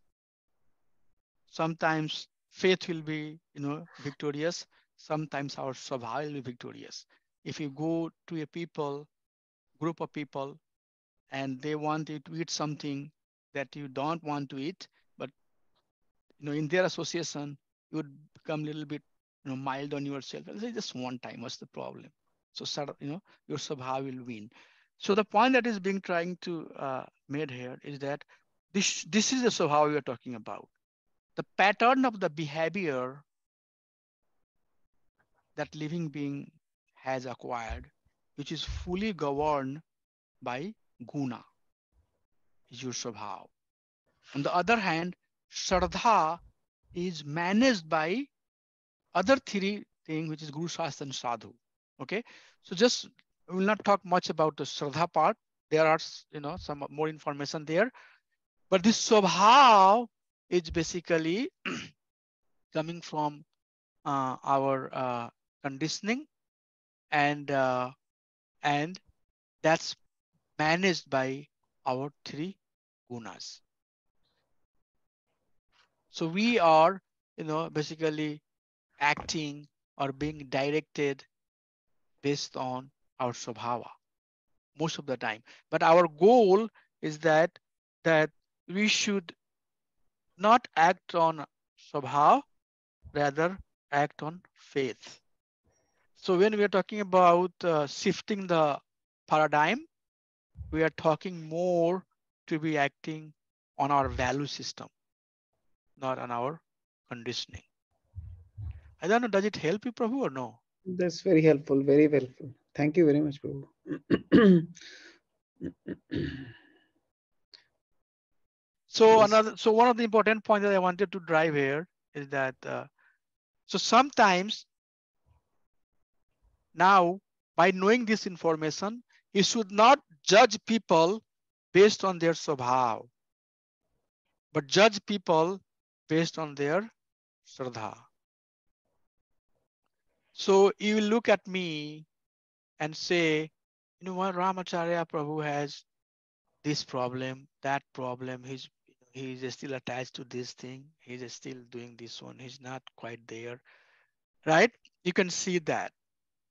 Sometimes faith will be, victorious. Sometimes our Swabhav will be victorious. If you go to a group of people, and they want you to eat something that you don't want to eat, but in their association, you would become a little bit, mild on yourself and say just one time, what's the problem? So sort of, your Swabhav will win. So the point that is being trying to made here is that this is the Swabhav we are talking about. The pattern of the behavior that living being has acquired, which is fully governed by guna, is your swabhav. On the other hand, Shraddha is managed by other three things, which is Guru Shastra and Sadhu. Okay, so just we will not talk much about the Shraddha part. There are some more information there, but this Swabhav is basically coming from our conditioning, and and that's managed by our three gunas. So we are basically acting or being directed based on our swabhava most of the time. But our goal is that we should not act on swabhava, rather act on faith. So when we are talking about shifting the paradigm, we are talking more to be acting on our value system, not on our conditioning. I don't know, does it help you, Prabhu, or no? That's very helpful, very helpful. Thank you very much, Prabhu. So Yes. one of the important points that I wanted to drive here is that so sometimes now, by knowing this information, you should not judge people based on their swabhav, but judge people based on their shraddha. So you will look at me and say, you know what, Ramacharya Prabhu has this problem, that problem. He's still attached to this thing. He's still doing this one. He's not quite there, right? You can see that.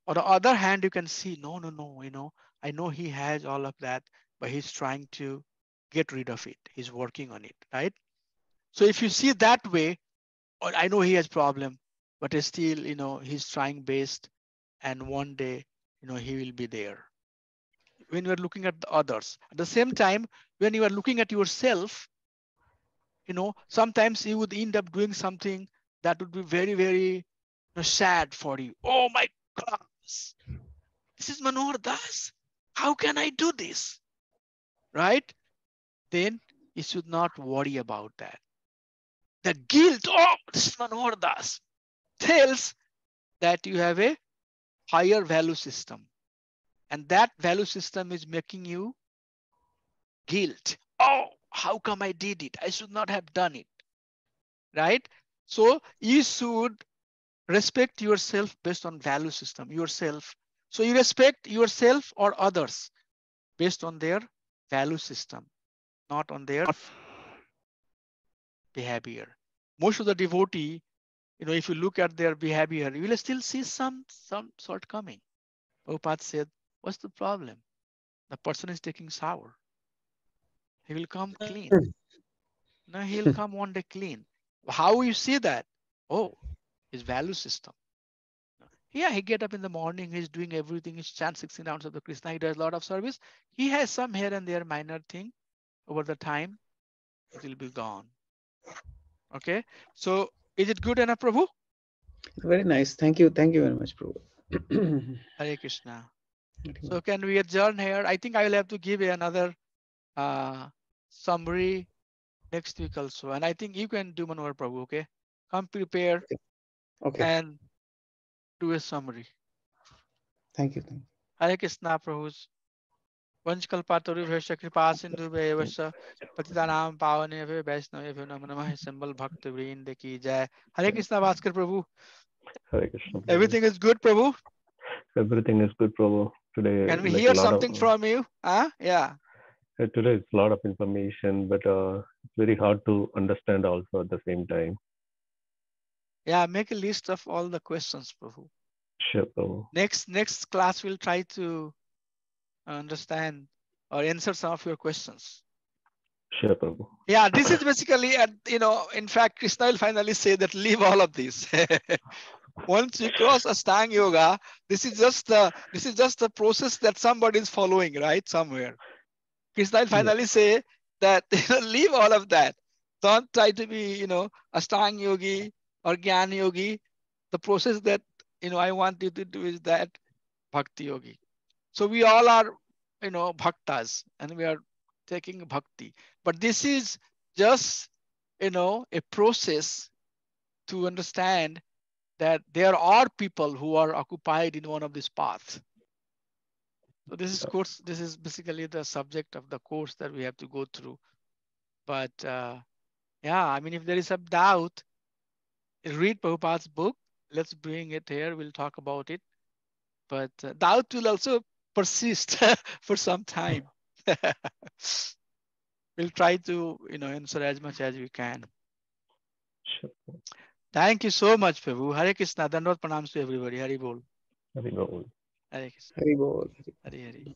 On the other hand, you can see, no, no, no, I know he has all of that, but he's trying to get rid of it. He's working on it, right? So if you see that way, or I know he has problem, but still, he's trying best, and one day, he will be there. When you are looking at the others, at the same time, when you are looking at yourself, sometimes you would end up doing something that would be very, very sad for you. Oh my gosh, this is Manohar Das. How can I do this? Right? Then you should not worry about that. The guilt, oh, this is Manohar Das, tells that you have a higher value system. And that value system is making you guilt. Oh, how come I did it? I should not have done it. Right? So you should respect yourself based on value system, yourself. So you respect yourself or others based on their value system, not on their behavior. Most of the devotee, if you look at their behavior, you will still see some shortcoming. Prabhupada said, what's the problem? The person is taking shower. He will come clean. No, he'll come one day clean. How you see that? Oh, his value system. Yeah, he get up in the morning, he's doing everything, he's chant 16 rounds of the Krishna, he does a lot of service. He has some here and there minor thing. Over the time, it will be gone. Okay, so is it good enough, Prabhu? Very nice. Thank you. Thank you very much, Prabhu. Hare Krishna. So can we adjourn here? I think I will have to give another summary next week also. And I think you can do Manohar Prabhu, okay? Come prepare Okay. and do a summary. Thank you. Thank you. Hare Krishna Prabhu's Vanchkalpaturu Bhesha Kripa Sindhu Bhevasha Patitanam Pavane Vaishnava Namo Namah Symbol Bhakti Vrind Ki Jai. Hare Krishna Bhaskar Prabhu. Hare Krishna, Prabhu. Everything is good, Prabhu? Everything is good, Prabhu. Today, Can we like hear a lot something from you? Huh? Yeah. today it's a lot of information, but it's very hard to understand also at the same time. Yeah, make a list of all the questions, Prabhu. Sure, Prabhu. Next class we'll try to understand or answer some of your questions. Sure, Prabhu. Yeah, this is basically, in fact, Krishna will finally say that leave all of this. Once you cross Ashtanga Yoga, this is just the process that somebody is following, right? Somewhere. Krishna will finally say that leave all of that. Don't try to be, Ashtanga Yogi or Gyan Yogi. The process that I want you to do is that Bhakti Yogi. So we all are, bhaktas, and we are taking bhakti. But this is just, a process to understand that there are people who are occupied in one of these paths. So this is course. This is basically the subject of the course that we have to go through. But yeah, I mean, if there is some doubt, read Prabhupada's book. Let's bring it here. We'll talk about it. But doubt will also persist for some time. We'll try to, answer as much as we can. Sure. Thank you so much, Prabhu. Hare Krishna. Dandavad pranams to everybody. Hari Bol. Hari Bol. Hare Krishna. Hari Bol. Hari Hari.